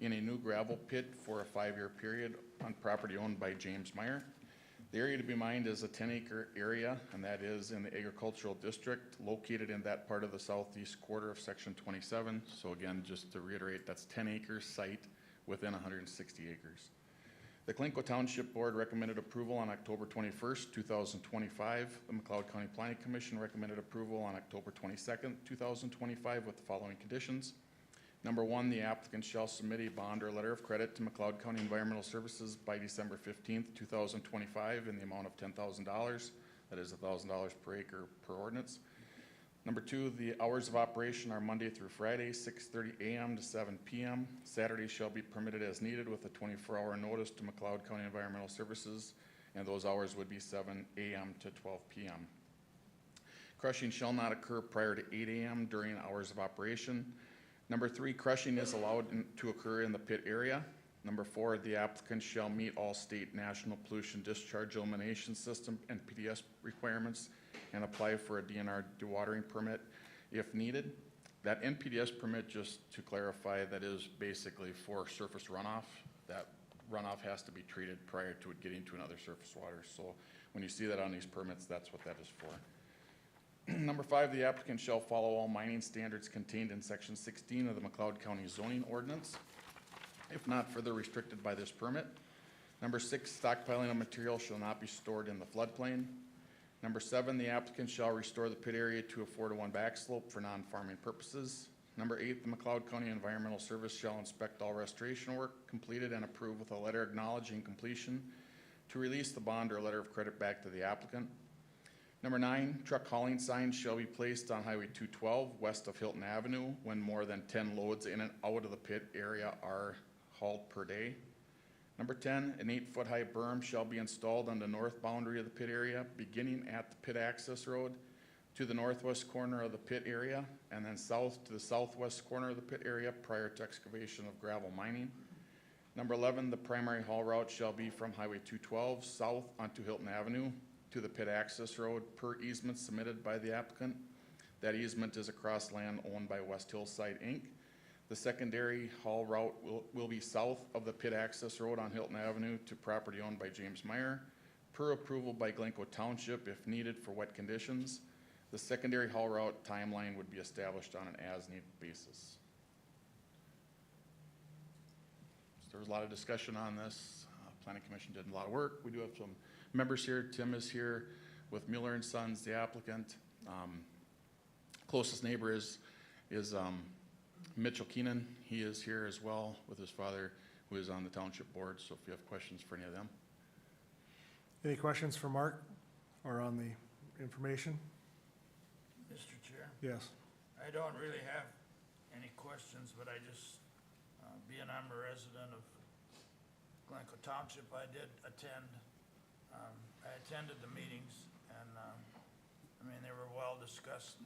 in a new gravel pit for a 5-year period on property owned by James Meyer. The area to be mined is a 10-acre area, and that is in the agricultural district located in that part of the southeast quarter of section 27. So again, just to reiterate, that's 10-acre site within 160 acres. The Clinco Township Board recommended approval on October 21st, 2025. The McLeod County Planning Commission recommended approval on October 22nd, 2025 with the following conditions. Number one, the applicant shall submit a bond or letter of credit to McLeod County Environmental Services by December 15th, 2025 in the amount of $10,000. That is $1,000 per acre per ordinance. Number two, the hours of operation are Monday through Friday, 6:30 a.m. to 7 p.m. Saturday shall be permitted as needed with a 24-hour notice to McLeod County Environmental Services, and those hours would be 7 a.m. to 12 p.m. Crushing shall not occur prior to 8 a.m. during hours of operation. Number three, crushing is allowed to occur in the pit area. Number four, the applicant shall meet all state national pollution discharge elimination system and PDS requirements and apply for a DNR dewatering permit if needed. That NPDS permit, just to clarify, that is basically for surface runoff. That runoff has to be treated prior to it getting to another surface water. So when you see that on these permits, that's what that is for. Number five, the applicant shall follow all mining standards contained in section 16 of the McLeod County zoning ordinance, if not further restricted by this permit. Number six, stockpiling of material shall not be stored in the floodplain. Number seven, the applicant shall restore the pit area to a 4-to-1 backslope for non-farming purposes. Number eight, the McLeod County Environmental Service shall inspect all restoration work completed and approve with a letter acknowledging completion to release the bond or letter of credit back to the applicant. Number nine, truck hauling signs shall be placed on Highway 212 west of Hilton Avenue when more than 10 loads in and out of the pit area are hauled per day. Number 10, an 8-foot high berm shall be installed on the north boundary of the pit area, beginning at the pit access road to the northwest corner of the pit area, and then south to the southwest corner of the pit area prior to excavation of gravel mining. Number 11, the primary haul route shall be from Highway 212 south onto Hilton Avenue to the pit access road per easement submitted by the applicant. That easement is across land owned by West Hillside, Inc. The secondary haul route will be south of the pit access road on Hilton Avenue to property owned by James Meyer, per approval by Glencoe Township if needed for wet conditions. The secondary haul route timeline would be established on an as-needed basis. So there was a lot of discussion on this. Planning Commission did a lot of work. We do have some members here. Tim is here with Mueller and Sons, the applicant. Closest neighbor is Mitchell Keenan. He is here as well with his father, who is on the township board, so if you have questions for any of them. Any questions for Mark or on the information? Mr. Chair, Yes. I don't really have any questions, but I just, being I'm a resident of Glencoe Township, I did attend, I attended the meetings, and, I mean, they were well-discussed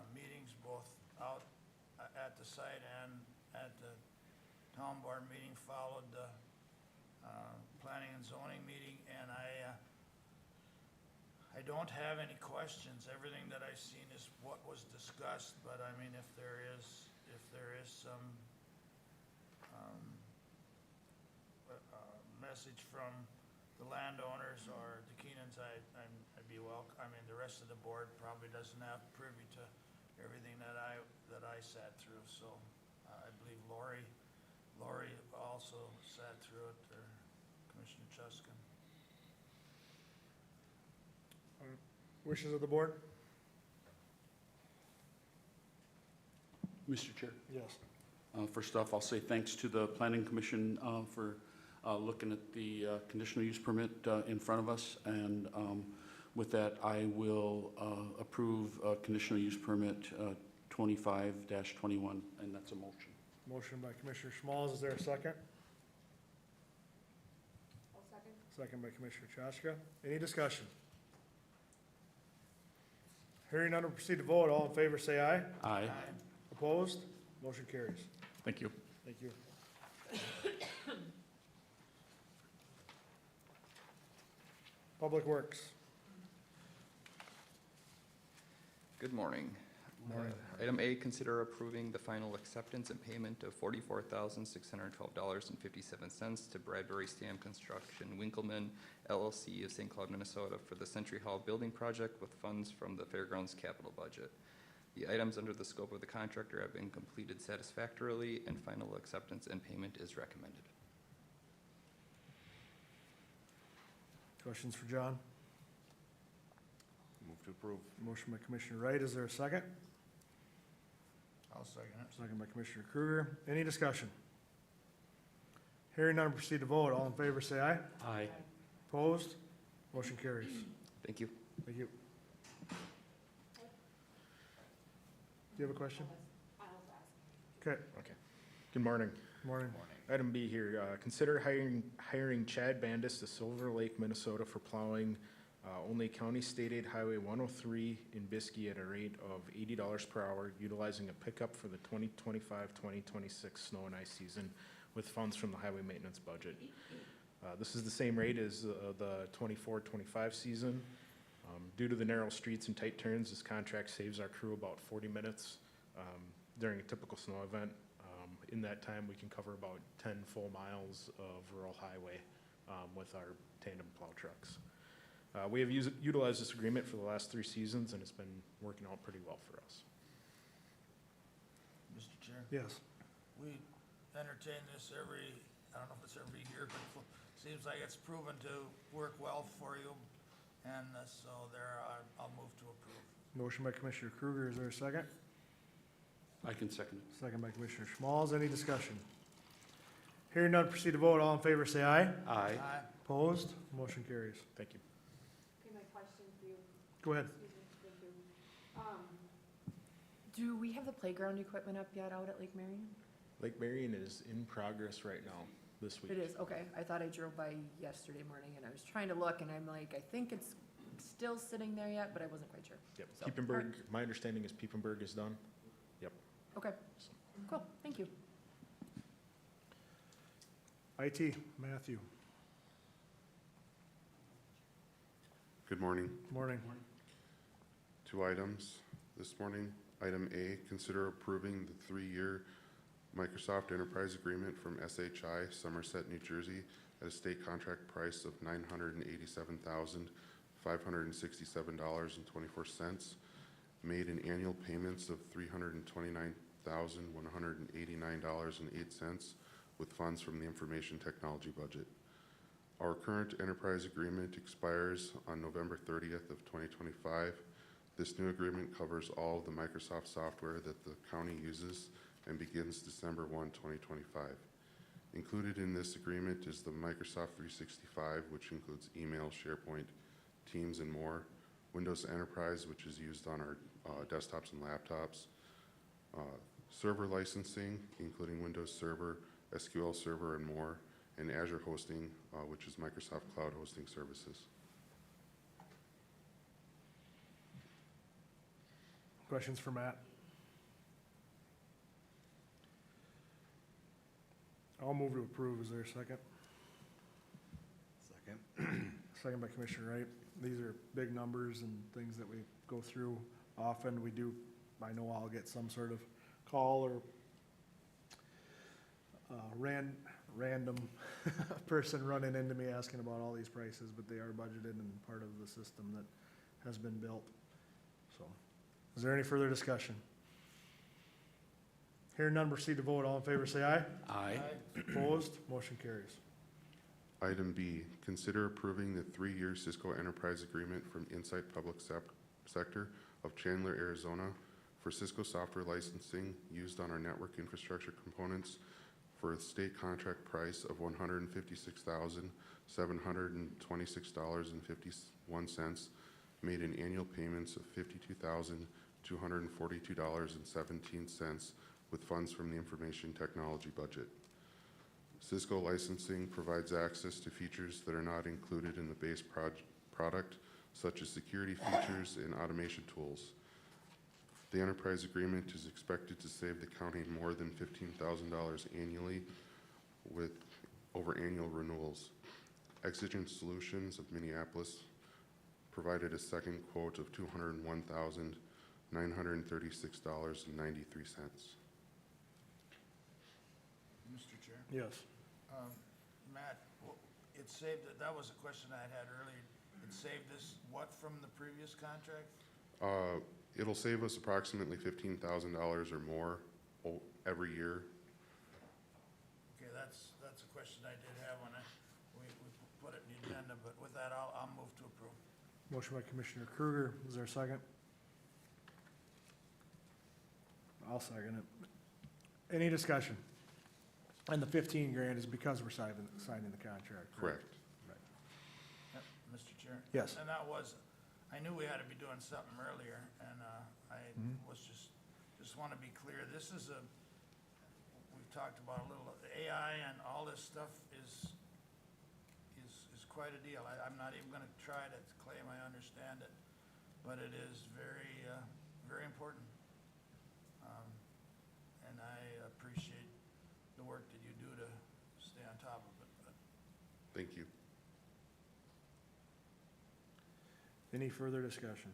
meetings, both out at the site and at the town board meeting, followed the planning and zoning meeting, and I don't have any questions. Everything that I've seen is what was discussed, but I mean, if there is some message from the landowners or the Keenans, I'd be welcome. I mean, the rest of the board probably doesn't have privy to everything that I sat through, so I believe Lori also sat through it, or Commissioner Chuskin. Wishes of the board? Mr. Chair. Yes. First off, I'll say thanks to the Planning Commission for looking at the conditional use permit in front of us. And with that, I will approve conditional use permit 25-21, and that's a motion. Motion by Commissioner Schmalz. Is there a second? I'll second. Second by Commissioner Chaska. Any discussion? Hearing none, we'll proceed to vote. All in favor, say aye. Aye. Opposed? Motion carries. Thank you. Thank you. Public Works. Good morning. Morning. Item A, consider approving the final acceptance and payment of $44,612.57 to Bradbury Stam Construction Winkleman LLC of St. Cloud, Minnesota for the Century Hall Building Project with funds from the Fairgrounds capital budget. The items under the scope of the contractor have been completed satisfactorily, and final acceptance and payment is recommended. Questions for John? Move to approve. Motion by Commissioner Wright, is there a second? I'll second it. Second by Commissioner Kruger. Any discussion? Hearing none, proceed to vote. All in favor, say aye. Aye. Opposed? Motion carries. Thank you. Thank you. Do you have a question? Okay, Good morning. morning. Item B here, consider hiring Chad Bandis to Silver Lake, Minnesota for plowing only County State Aid Highway 103 in Biskie at a rate of $80 per hour, utilizing a pickup for the 2025-2026 snow and ice season with funds from the highway maintenance budget. This is the same rate as the 24-25 season. Due to the narrow streets and tight turns, this contract saves our crew about 40 minutes during a typical snow event. In that time, we can cover about 10 full miles of rural highway with our tandem plow trucks. We have utilized this agreement for the last 3 seasons, and it's been working out pretty well for us. Mr. Chair, Yes. we entertain this every, I don't know if it's every year, but it seems like it's proven to work well for you. And so I'll move to approve. Motion by Commissioner Kruger, is there a second? I can second it. Second by Commissioner Schmalz, any discussion? Hearing none, proceed to vote. All in favor, say aye. Aye. Aye. Opposed? Motion carries. Thank you. Okay, my question for you, Go ahead. excuse me, thank you. Do we have the playground equipment up yet out at Lake Marion? Lake Marion is in progress right now, this week. It is, okay. I thought I drove by yesterday morning and I was trying to look and I'm like, I think it's still sitting there yet, but I wasn't quite sure. Yep, So, Piepenburg, my understanding is Piepenburg is done. Okay, cool, thank you. IT, Matthew. Good morning. Morning. 2 items this morning. Item A, consider approving the 3-year Microsoft Enterprise Agreement from SHI Somerset, New Jersey at a state contract price of $987,567.24, made in annual payments of $329,189.08 with funds from the information technology budget. Our current enterprise agreement expires on November 30th of 2025. This new agreement covers all of the Microsoft software that the county uses and begins December 1, 2025. Included in this agreement is the Microsoft 365, which includes email, SharePoint, Teams, and more, Windows Enterprise, which is used on our desktops and laptops, server licensing, including Windows Server, SQL Server, and more, and Azure hosting, which is Microsoft Cloud Hosting Services. Questions for Matt? I'll move to approve. Is there a second? Second. Second by Commissioner Wright. These are big numbers and things that we go through often. We do, I know I'll get some sort of call or random person running into me asking about all these prices, but they are budgeted and part of the system that has been built. So, is there any further discussion? Hearing none, proceed to vote. All in favor, say aye. Aye. Opposed? Motion carries. Item B, consider approving the 3-year Cisco Enterprise Agreement from Insight Public Sector of Chandler, Arizona for Cisco software licensing used on our network infrastructure components for a state contract price of $156,726.51, made in annual payments of $52,242.17 with funds from the information technology budget. Cisco licensing provides access to features that are not included in the base product, such as security features and automation tools. The enterprise agreement is expected to save the county more than $15,000 annually with over annual renewals. Exigent Solutions of Minneapolis provided a second quote of $201,936.93. Mr. Chair? Yes. Matt, it saved, that was a question I had earlier. It saved us what from the previous contract? It'll save us approximately $15,000 or more every year. Okay, that's a question I did have when we put it in the agenda, but with that, I'll Motion by Commissioner Kruger, is there a second? I'll second it. Any discussion? And the 15 grand is because we're signing the contract, Correct. Mr. Chair? Yes. And that was, I knew we had to be doing something earlier, and I was just want to be clear, this is we've talked about a little, AI and all this stuff is quite a deal. I'm not even going to try to claim I understand it, but it is very, very important. And I appreciate the work that you do to stay on top of it. But Thank you. Any further discussion?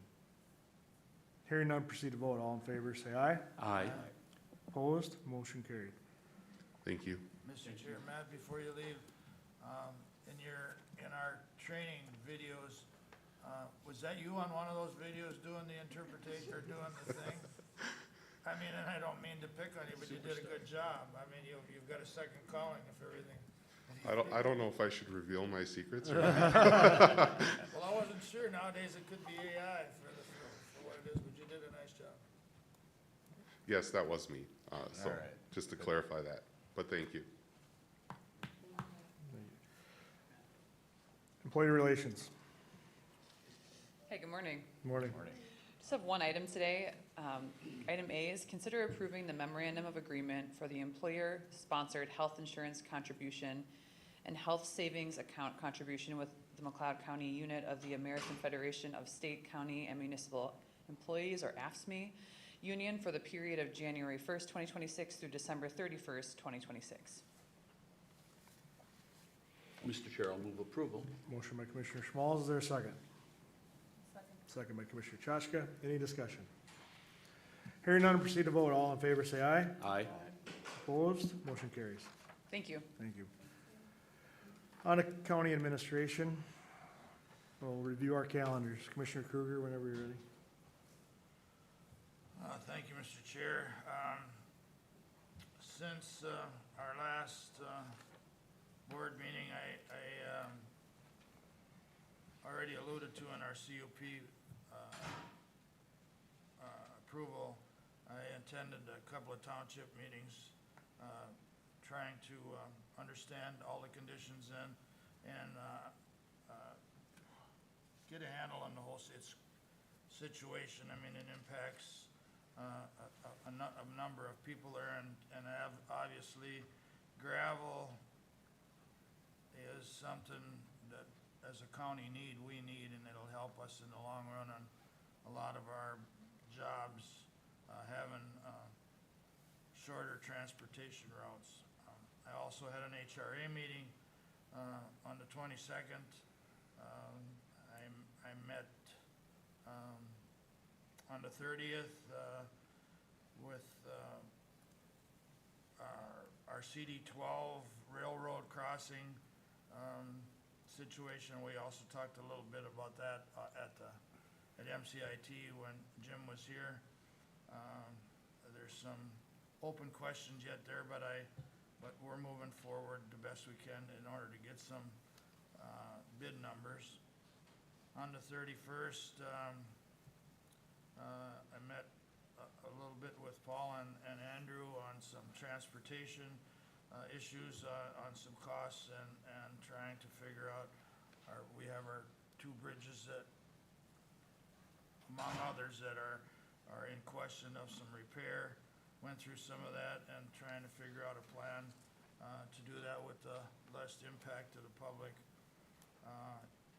Hearing none, proceed to vote. All in favor, say aye. Aye. Opposed? Motion carried. Thank you. Mr. Chair, Matt, before you leave, in our training videos, was that you on one of those videos doing the interpretation or doing the thing? I mean, and I don't mean to pick on you, but you did a good job. I mean, you've got a second calling if everything. I don't know if I should reveal my secrets or Well, I wasn't sure. Nowadays it could be AI for what it is, but you did a nice job. Yes, that was me. So All right. just to clarify that, but thank you. Employee relations. Hey, good morning. Morning. Just have one item today. Item A is consider approving the memorandum of agreement for the employer-sponsored health insurance contribution and health savings account contribution with the McLeod County unit of the American Federation of State, County, and Municipal Employees, or AFSCME, union for the period of January 1st, 2026 through December 31st, 2026. Mr. Chair, I'll move approval. Motion by Commissioner Schmalz, is there a second? Second by Commissioner Chashka. Any discussion? Hearing none, proceed to vote. All in favor, say aye. Aye. Opposed? Motion carries. Thank you. Thank you. On to county administration. We'll review our calendars. Commissioner Kruger, whenever you're ready. Thank you, Mr. Chair. Since our last board meeting, I already alluded to in our CUP approval, I attended a couple of township meetings trying to understand all the conditions and get a handle on the whole situation. I mean, it impacts a number of people there, and obviously gravel is something that as a county we need, and it'll help us in the long run on a lot of our jobs, having shorter transportation routes. I also had an HRA meeting on the 22nd. I met on the 30th with our CD12 railroad crossing situation. We also talked a little bit about that at MCIT when Jim was here. There's some open questions yet there, but we're moving forward the best we can in order to get some bid numbers. On the 31st, I met a little bit with Paul and Andrew on some transportation issues, on some costs, and trying to figure out we have our two bridges that, among others, that are in question of some repair. Went through some of that and trying to figure out a plan to do that with the less impact to the public.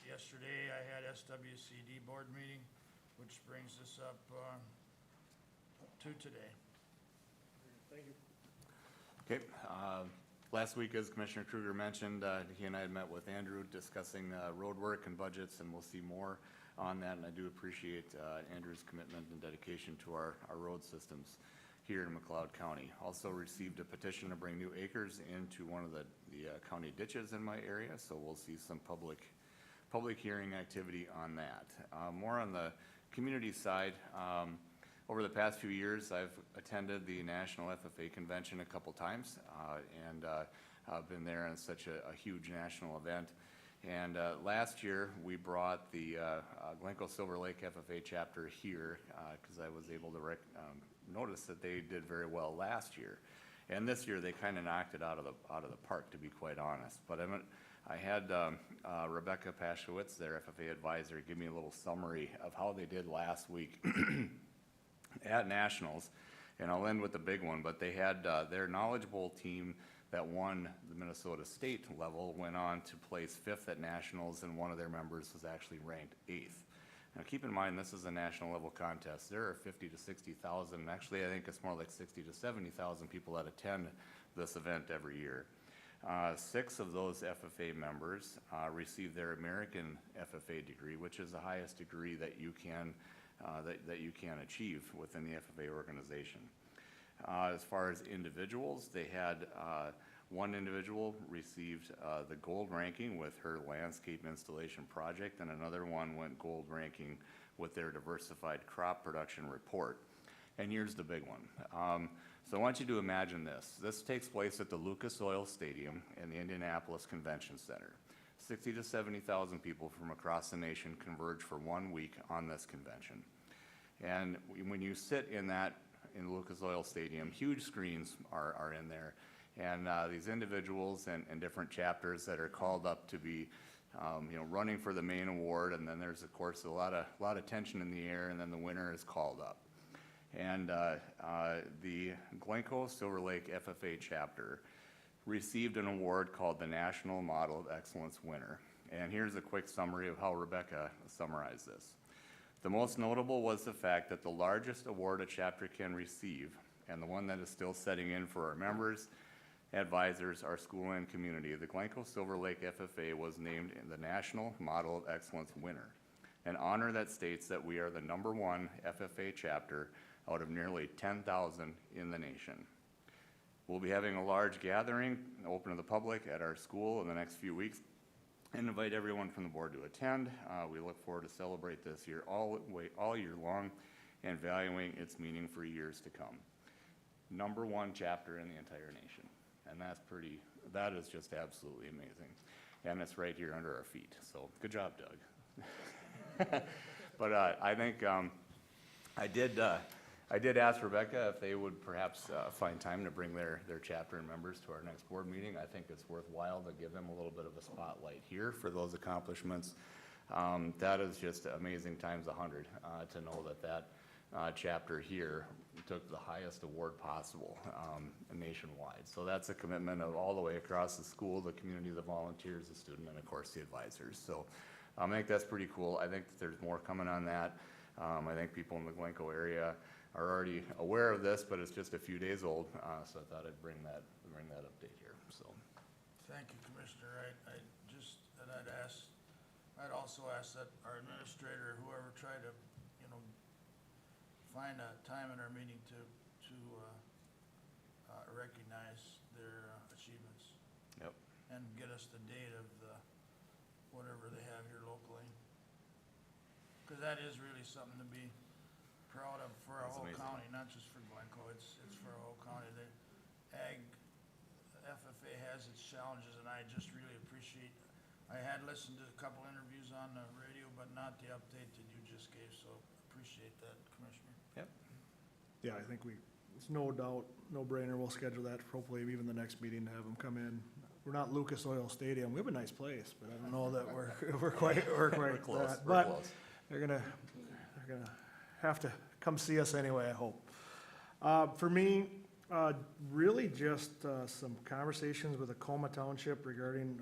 Yesterday, I had SWCD board meeting, which brings us up to today. Thank you. Okay, last week, as Commissioner Kruger mentioned, he and I had met with Andrew discussing road work and budgets, and we'll see more on that, and I do appreciate Andrew's commitment and dedication to our road systems here in McLeod County. Also received a petition to bring new acres into one of the county ditches in my area, so we'll see some public hearing activity on that. More on the community side, over the past few years, I've attended the National FFA Convention a couple times, and I've been there, and it's such a huge national event. And last year, we brought the Glencoe Silver Lake FFA chapter here because I was able to notice that they did very well last year. And this year, they kind of knocked it out of the park, to be quite honest. But I had Rebecca Paschowitz, their FFA advisor, give me a little summary of how they did last week at Nationals. And I'll end with the big one, but they had their knowledgeable team that won the Minnesota State level went on to place 5th at Nationals, and one of their members was actually ranked 8th. Now keep in mind, this is a national level contest. There are 50 to 60,000, actually I think it's more like 60 to 70,000 people that attend this event every year. 6 of those FFA members receive their American FFA degree, which is the highest degree that you can achieve within the FFA organization. As far as individuals, they had one individual received the gold ranking with her landscape installation project, and another one went gold ranking with their diversified crop production report. And here's the big one. So I want you to imagine this. This takes place at the Lucas Oil Stadium in the Indianapolis Convention Center. 60 to 70,000 people from across the nation converge for 1 week on this convention. And when you sit in Lucas Oil Stadium, huge screens are in there. And these individuals and different chapters that are called up to be running for the main award, and then there's of course a lot of tension in the air, and then the winner is called up. And the Glencoe Silver Lake FFA chapter received an award called the National Model of Excellence Winner. And here's a quick summary of how Rebecca summarized this. The most notable was the fact that the largest award a chapter can receive, and the one that is still setting in for our members, advisors, our school and community, the Glencoe Silver Lake FFA was named the National Model of Excellence Winner, an honor that states that we are the #1 FFA chapter out of nearly 10,000 in the nation. We'll be having a large gathering open to the public at our school in the next few weeks and invite everyone from the board to attend. We look forward to celebrate this year all year long and valuing its meaning for years to come. #1 chapter in the entire nation. And that is just absolutely amazing. And it's right here under our feet. So good job, Doug. But I think I did ask Rebecca if they would perhaps find time to bring their chapter and members to our next board meeting. I think it's worthwhile to give them a little bit of a spotlight here for those accomplishments. That is just amazing times 100 to know that chapter here took the highest award possible nationwide. So that's a commitment of all the way across the school, the community, the volunteers, the student, and of course the advisors. So I think that's pretty cool. I think that there's more coming on that. I think people in the Glencoe area are already aware of this, but it's just a few days old, so I thought I'd bring that update here. So, Thank you, Commissioner. I'd also ask that our administrator, whoever, try to, find a time in our meeting to recognize their achievements. Yep. And get us the date of whatever they have here locally. Because that is really something to be proud of for our That's whole amazing. county, not just for Glencoe, it's for our whole county. The FFA has its challenges, and I just really appreciate, I had listened to a couple interviews on the radio, but not the update that you just gave, so appreciate that, Commissioner. Yep. Yeah, I think it's no doubt, no brainer, we'll schedule that, hopefully even the next meeting to have them come in. We're not Lucas Oil Stadium, we have a nice place, but I don't know that we're quite close, that. we're But close. they're gonna have to come see us anyway, I hope. For me, really just some conversations with Tacoma Township regarding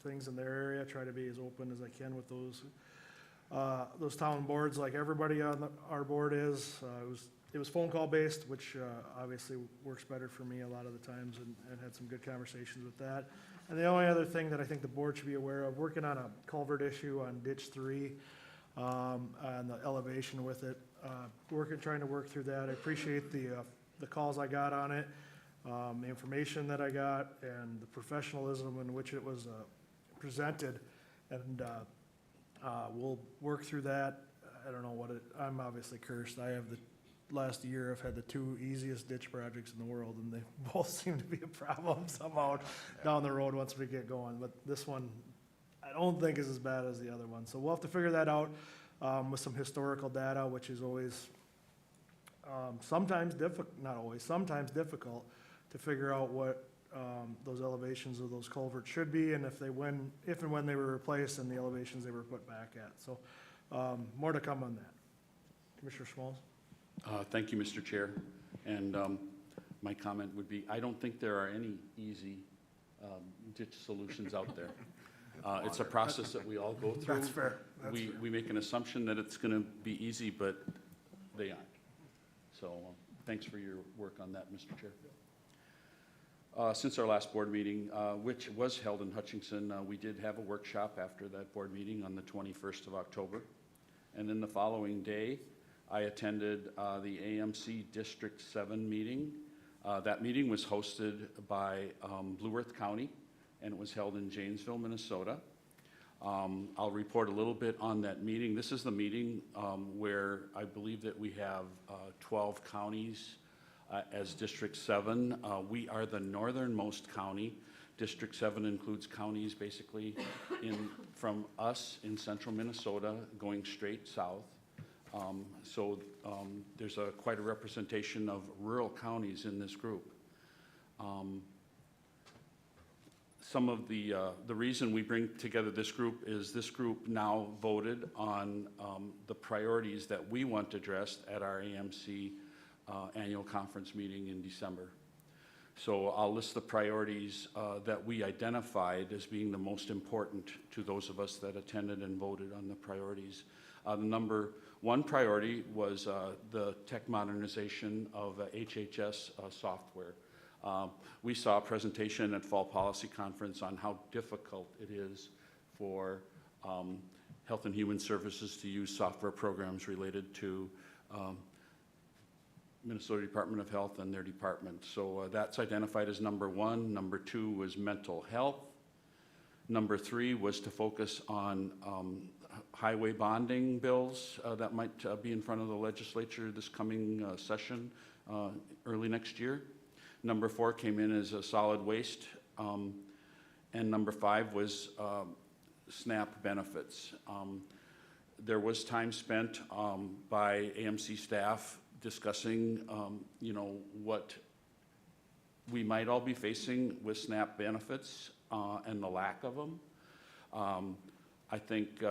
things in their area, try to be as open as I can with those town boards, like everybody on our board is. It was phone call based, which obviously works better for me a lot of the times, and had some good conversations with that. And the only other thing that I think the board should be aware of, working on a culvert issue on ditch 3, and the elevation with it, trying to work through that. I appreciate the calls I got on it, the information that I got, and the professionalism in which it was presented, and we'll work through that. I don't know I'm obviously cursed. I have last year I've had the 2 easiest ditch projects in the world, and they both seem to be a problem somehow down the road once we get going. But this one don't think is as bad as the other one. So we'll have to figure that out with some historical data, which is always sometimes not always, sometimes difficult to figure out what those elevations of those culverts should be, and if and when they were replaced, and the elevations they were put back at. So more to come on that. Commissioner Schmalz? Thank you, Mr. Chair. And my comment would be, I don't think there are any easy ditch solutions out there. It's a process that we all go through. That's fair. We make an assumption that it's going to be easy, but they aren't. So thanks for your work on that, Mr. Chair. Since our last board meeting, which was held in Hutchinson, we did have a workshop after that board meeting on the 21st of October. And then the following day, I attended the AMC District 7 meeting. That meeting was hosted by Blue Earth County, and it was held in Janesville, Minnesota. I'll report a little bit on that meeting. This is the meeting where I believe that we have 12 counties as District 7. We are the northernmost county. District 7 includes counties basically from us in central Minnesota going straight south. So there's quite a representation of rural counties in this group. Some of the reason we bring together this group is this group now voted on the priorities that we want addressed at our AMC annual conference meeting in December. So I'll list the priorities that we identified as being the most important to those of us that attended and voted on the priorities. The number one priority was the tech modernization of HHS software. We saw a presentation at Fall Policy Conference on how difficult it is for Health and Human Services to use software programs related to Minnesota Department of Health and their department. So that's identified as number one. Number two was mental health. Number three was to focus on highway bonding bills that might be in front of the legislature this coming session early next year. Number four came in as a solid waste. And number five was SNAP benefits. There was time spent by AMC staff discussing, what we might all be facing with SNAP benefits and the lack of them. I think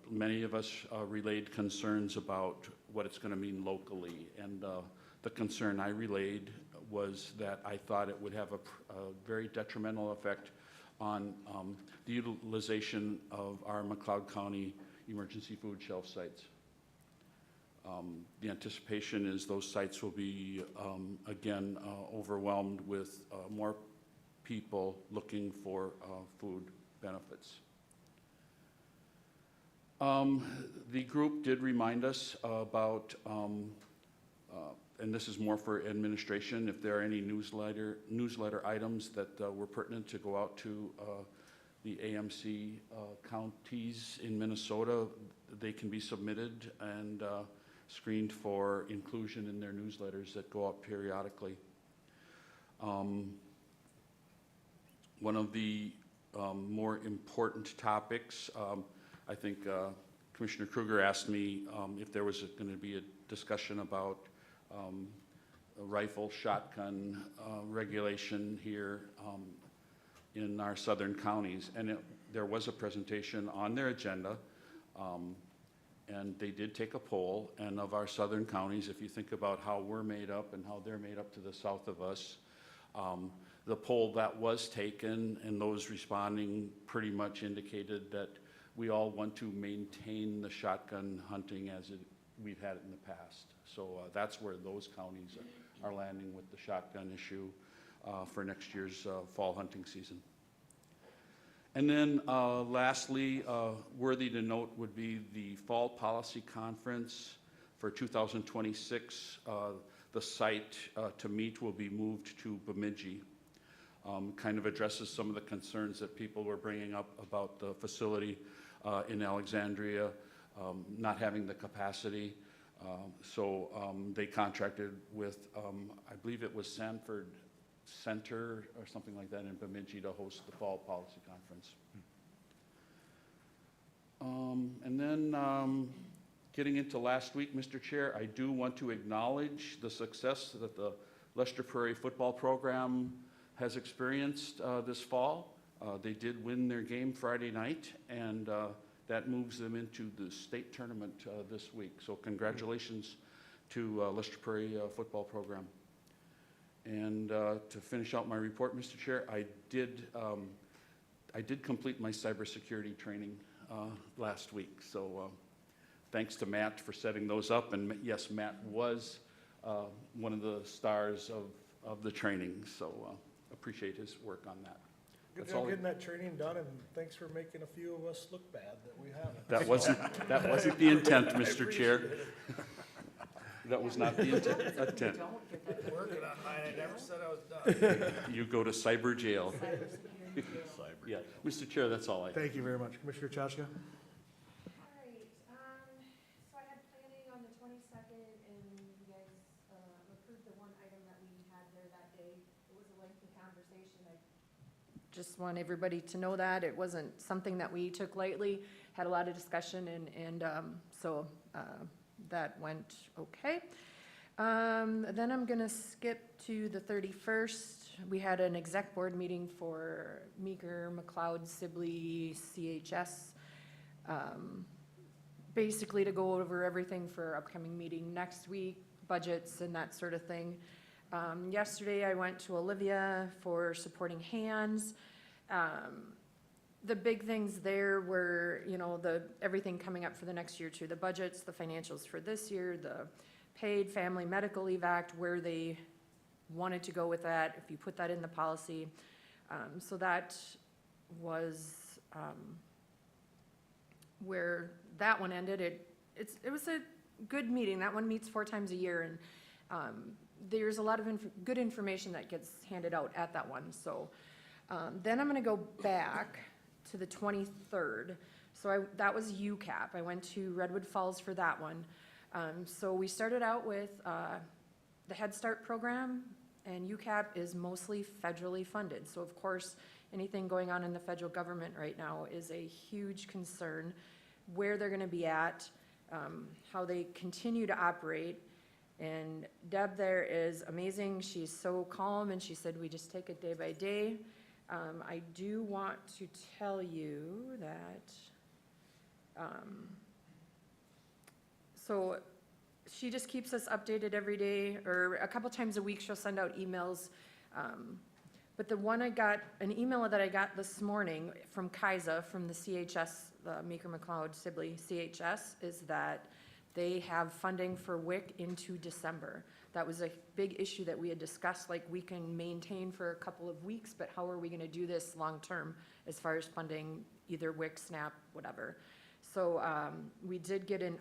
many of us relayed concerns about what it's going to mean locally, and the concern I relayed was that I thought it would have a very detrimental effect on the utilization of our McLeod County emergency food shelf sites. The anticipation is those sites will be, again, overwhelmed with more people looking for food benefits. The group did remind us about, and this is more for administration, if there are any newsletter items that were pertinent to go out to the AMC counties in Minnesota, they can be submitted and screened for inclusion in their newsletters that go out periodically. One of the more important topics, I think Commissioner Kruger asked me if there was going to be a discussion about a rifle shotgun regulation here in our southern counties, and there was a presentation on their agenda, and they did take a poll, and of our southern counties, if you think about how we're made up and how they're made up to the south of us, the poll that was taken and those responding pretty much indicated that we all want to maintain the shotgun hunting as we've had it in the past. So that's where those counties are landing with the shotgun issue for next year's fall hunting season. And then lastly, worthy to note would be the Fall Policy Conference for 2026. The site to meet will be moved to Bemidji. Kind of addresses some of the concerns that people were bringing up about the facility in Alexandria not having the capacity. So they contracted with, I believe it was Sanford Center or something like that in Bemidji to host the Fall Policy Conference. And then, getting into last week, Mr. Chair, I do want to acknowledge the success that the Lester Prairie football program has experienced this fall. They did win their game Friday night, and that moves them into the state tournament this week. So congratulations to Lester Prairie football program. And to finish out my report, Mr. Chair, I did complete my cybersecurity training last week. So thanks to Matt for setting those up. And yes, Matt was one of the stars of the training. So appreciate his work on that. Good That's job all. getting that training done, and thanks for making a few of us look bad that we haven't. That wasn't the intent, Mr. Chair. That was not the intent. Working on mine, I never said I was done. You go to cyber jail. Yeah, Mr. Chair, that's all I have. Thank you very much. Commissioner Chashka? All right, so I had planning on the 22nd, and you guys approved the one item that we had there that day. It was a lengthy conversation. I just want everybody to know that. It wasn't something that we took lightly, had a lot of discussion, and so that went okay. Then I'm gonna skip to the 31st. We had an exec board meeting for Meeker, McLeod, Sibley, CHS, basically to go over everything for our upcoming meeting next week, budgets and that sort of thing. Yesterday I went to Olivia for supporting hands. The big things there were, everything coming up for the next year too, the budgets, the financials for this year, the paid family medical leave act, where they wanted to go with that, if you put that in the policy. So that was where that one ended. It was a good meeting. That one meets 4 times a year, and there's a lot of good information that gets handed out at that one. So then I'm gonna go back to the 23rd. So that was UCAP. I went to Redwood Falls for that one. So we started out with the Head Start program, and UCAP is mostly federally funded. So of course, anything going on in the federal government right now is a huge concern, where they're gonna be at, how they continue to operate. And Deb there is amazing. She's so calm, and she said, we just take it day by day. I do want to tell you that, so she just keeps us updated every day, or a couple times a week she'll send out emails. But the one an email that I got this morning from Kaisa, from the CHS, the Meeker McLeod Sibley CHS, is that they have funding for WIC into December. That was a big issue that we had discussed, like we can maintain for a couple of weeks, but how are we gonna do this long-term as far as funding either WIC, SNAP, whatever. So we did get an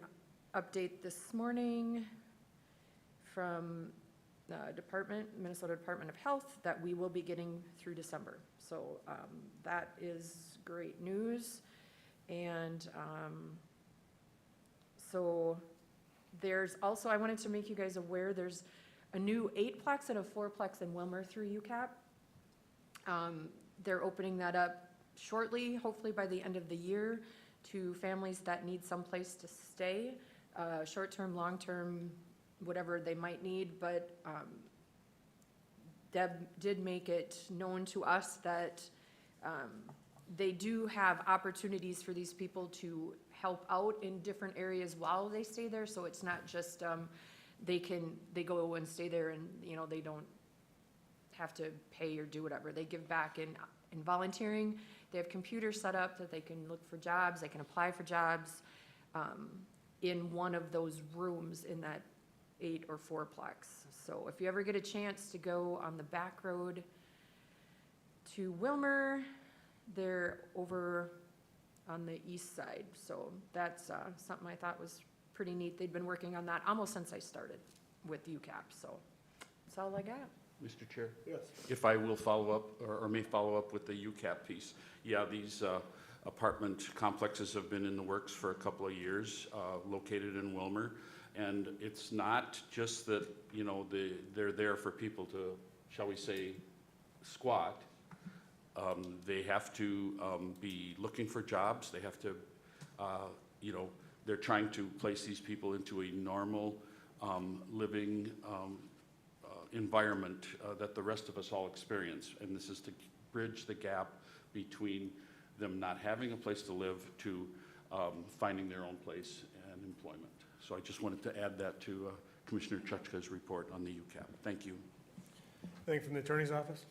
update this morning from Minnesota Department of Health, that we will be getting through December. So that is great news. And so there's also, I wanted to make you guys aware, there's a new 8-plex and a 4-plex in Wilmer through UCAP. They're opening that up shortly, hopefully by the end of the year, to families that need someplace to stay, short-term, long-term, whatever they might need. But Deb did make it known to us that they do have opportunities for these people to help out in different areas while they stay there. So it's not just they go and stay there and they don't have to pay or do whatever. They give back in volunteering. They have computers set up that they can look for jobs, they can apply for jobs in one of those rooms in that 8 or 4-plex. So if you ever get a chance to go on the back road to Wilmer, they're over on the east side. So that's something I thought was pretty neat. They'd been working on that almost since I started with UCAP. So that's all I got. Mr. Chair? Yes. If I will follow up, or may follow up with the UCAP piece. Yeah, these apartment complexes have been in the works for a couple of years, located in Wilmer. And it's not just that, they're there for people to, shall we say, squat. They have to be looking for jobs. They have to You know, they're trying to place these people into a normal living environment that the rest of us all experience. And this is to bridge the gap between them not having a place to live to finding their own place and employment. So I just wanted to add that to Commissioner Chutka's report on the UCAP. Thank you. Anything from the Attorney's Office?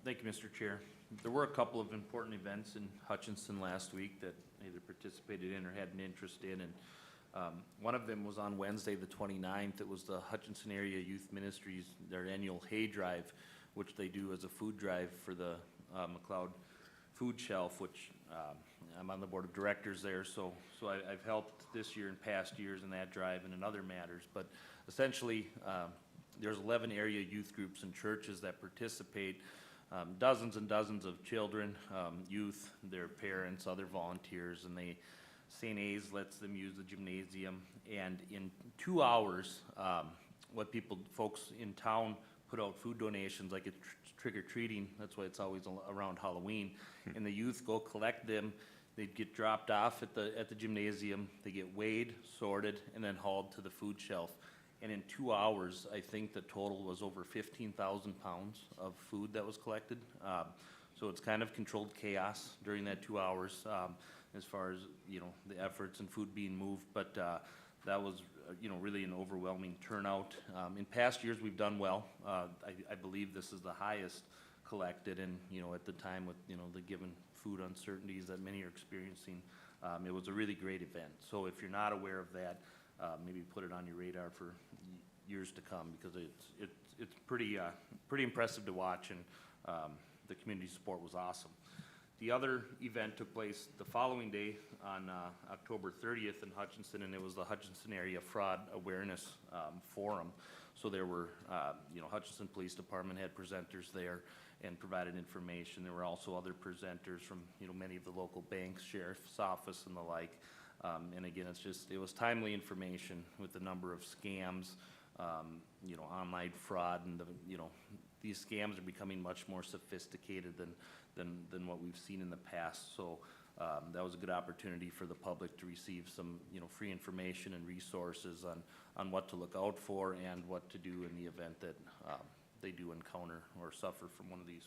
Thank you, Mr. Chair. There were a couple of important events in Hutchinson last week that I either participated in or had an interest in, and one of them was on Wednesday, the 29th. It was the Hutchinson Area Youth Ministries, their annual hay drive, which they do as a food drive for the McLeod Food Shelf, which I'm on the board of directors there, so I've helped this year and past years in that drive and in other matters. But essentially, there's 11 area youth groups and churches that participate, dozens and dozens of children, youth, their parents, other volunteers, and St. A's lets them use the gymnasium. And in 2 hours, folks in town put out food donations, like it's trick-or-treating, that's why it's always around Halloween, and the youth go collect them. They get dropped off at the gymnasium, they get weighed, sorted, and then hauled to the food shelf. And in 2 hours, I think the total was over 15,000 pounds of food that was collected. So it's kind of controlled chaos during that 2 hours, as far as, you know, the efforts and food being moved, but that was, you know, really an overwhelming turnout. In past years, we've done well. I believe this is the highest collected, and, you know, at the time with, you know, the given food uncertainties that many are experiencing, it was a really great event. So if you're not aware of that, maybe put it on your radar for years to come, because it's pretty impressive to watch, and the community support was awesome. The other event took place the following day on October 30th in Hutchinson, and it was the Hutchinson Area Fraud Awareness Forum. So there were, you know, Hutchinson Police Department had presenters there and provided information. There were also other presenters from, you know, many of the local banks, sheriff's office, and the like. And again, it was timely information with the number of scams, you know, online fraud, and these scams are becoming much more sophisticated than what we've seen in the past. So that was a good opportunity for the public to receive some, you know, free information and resources on what to look out for and what to do in the event that they do encounter or suffer from one of these,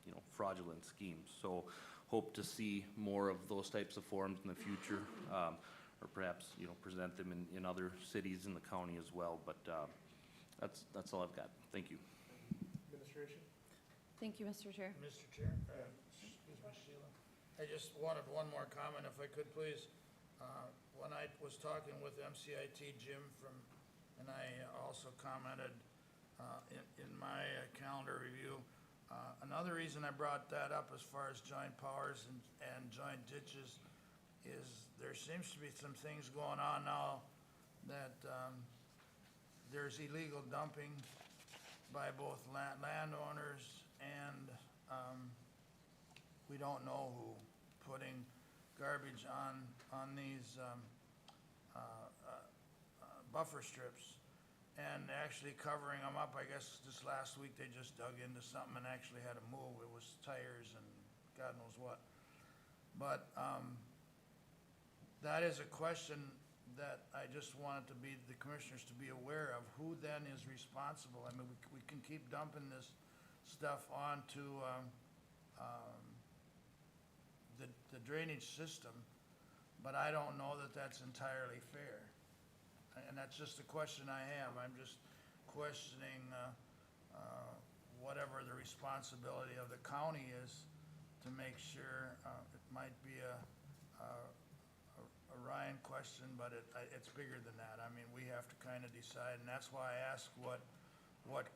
you know, fraudulent schemes. So hope to see more of those types of forums in the future, or perhaps, you know, present them in other cities in the county as well. But that's all I've got. Thank you. Administration? Thank you, Mr. Chair. Mr. Chair, excuse me, Sheila. I just wanted one more comment, if I could, please. When I was talking with MCIT Jim and I also commented in my calendar review, another reason I brought that up as far as joint powers and joint ditches is there seems to be some things going on now that there's illegal dumping by both landowners and we don't know who, putting garbage on these buffer strips and actually covering them up. I guess this last week they just dug into something and actually had to move. It was tires and God knows what. But that is a question that I just wanted the commissioners to be aware of. Who then is responsible? I mean, we can keep dumping this stuff onto the drainage system, but I don't know that that's entirely fair. And that's just a question I have. I'm just questioning whatever the responsibility of the county is to make sure. It might be a Ryan question, but it's bigger than that. I mean, we have to kind of decide, and that's why I asked what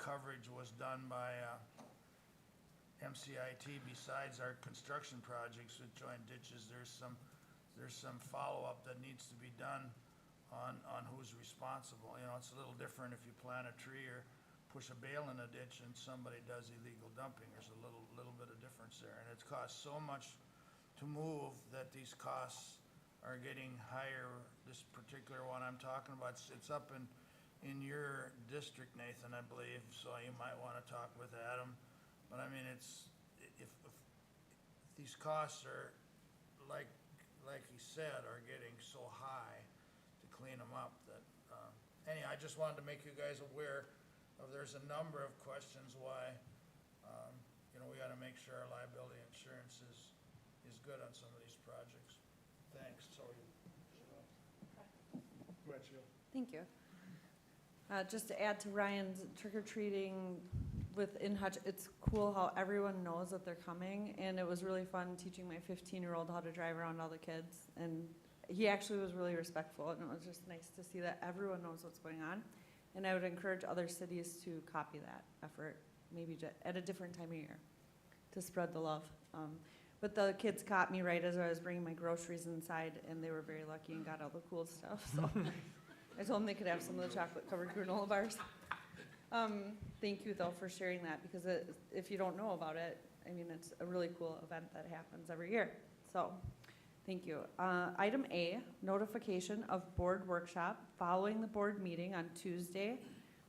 coverage was done by MCIT besides our construction projects with joint ditches. There's some follow-up that needs to be done on who's responsible. You know, it's a little different if you plant a tree or push a bale in a ditch and somebody does illegal dumping. There's a little bit of difference there, and it's cost so much to move that these costs are getting higher. This particular one I'm talking about, it's up in your district, Nathan, I believe, so you might want to talk with Adam. But I mean, if these costs are like like he said, are getting so high to clean them up that, anyhow, I just wanted to make you guys aware of, there's a number of questions why, we gotta make sure our liability insurance is good on some of these projects. Thanks, sorry. Go ahead, Sheila. Thank you. Just to add to Ryan's trick-or-treating within Hutch, it's cool how everyone knows that they're coming, and it was really fun teaching my 15-year-old how to drive around all the kids, and he actually was really respectful, and it was just nice to see that everyone knows what's going on. And I would encourage other cities to copy that effort, maybe at a different time of year, to spread the love. But the kids caught me right as I was bringing my groceries inside, and they were very lucky and got all the cool stuff, so. I told them they could have some of the chocolate-covered granola bars. Thank you, though, for sharing that, because if you don't know about it, I mean, it's a really cool event that happens every year. So, thank you. Item A, notification of board workshop following the board meeting on Tuesday,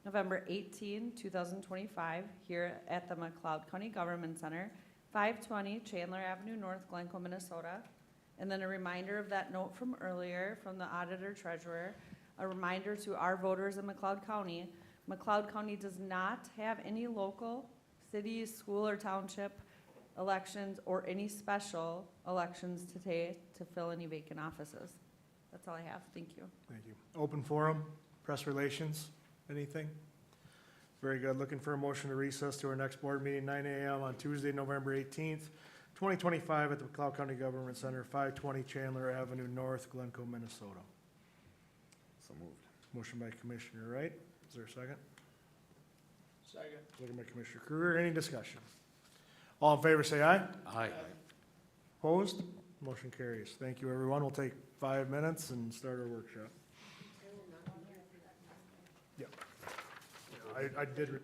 November 18, 2025, here at the McLeod County Government Center, 520 Chandler Avenue North, Glencoe, Minnesota. And then a reminder of that note from earlier from the auditor treasurer. A reminder to our voters in McLeod County, McLeod County does not have any local, city, school, or township elections or any special elections today to fill any vacant offices. That's all I have. Thank you. Thank you. Open forum, press relations, anything? Very good. Looking for a motion to recess to our next board meeting, 9 a.m. on Tuesday, November 18th, 2025 at the McLeod County Government Center, 520 Chandler Avenue North, Glencoe, Minnesota. So moved. Motion by Commissioner Wright. Is there a second? Second. Second by Commissioner Kruger. Any discussion? All in favor, say aye. Aye. Opposed? Motion carries. Thank you, everyone. We'll take 5 minutes and start our workshop. Yeah. I did.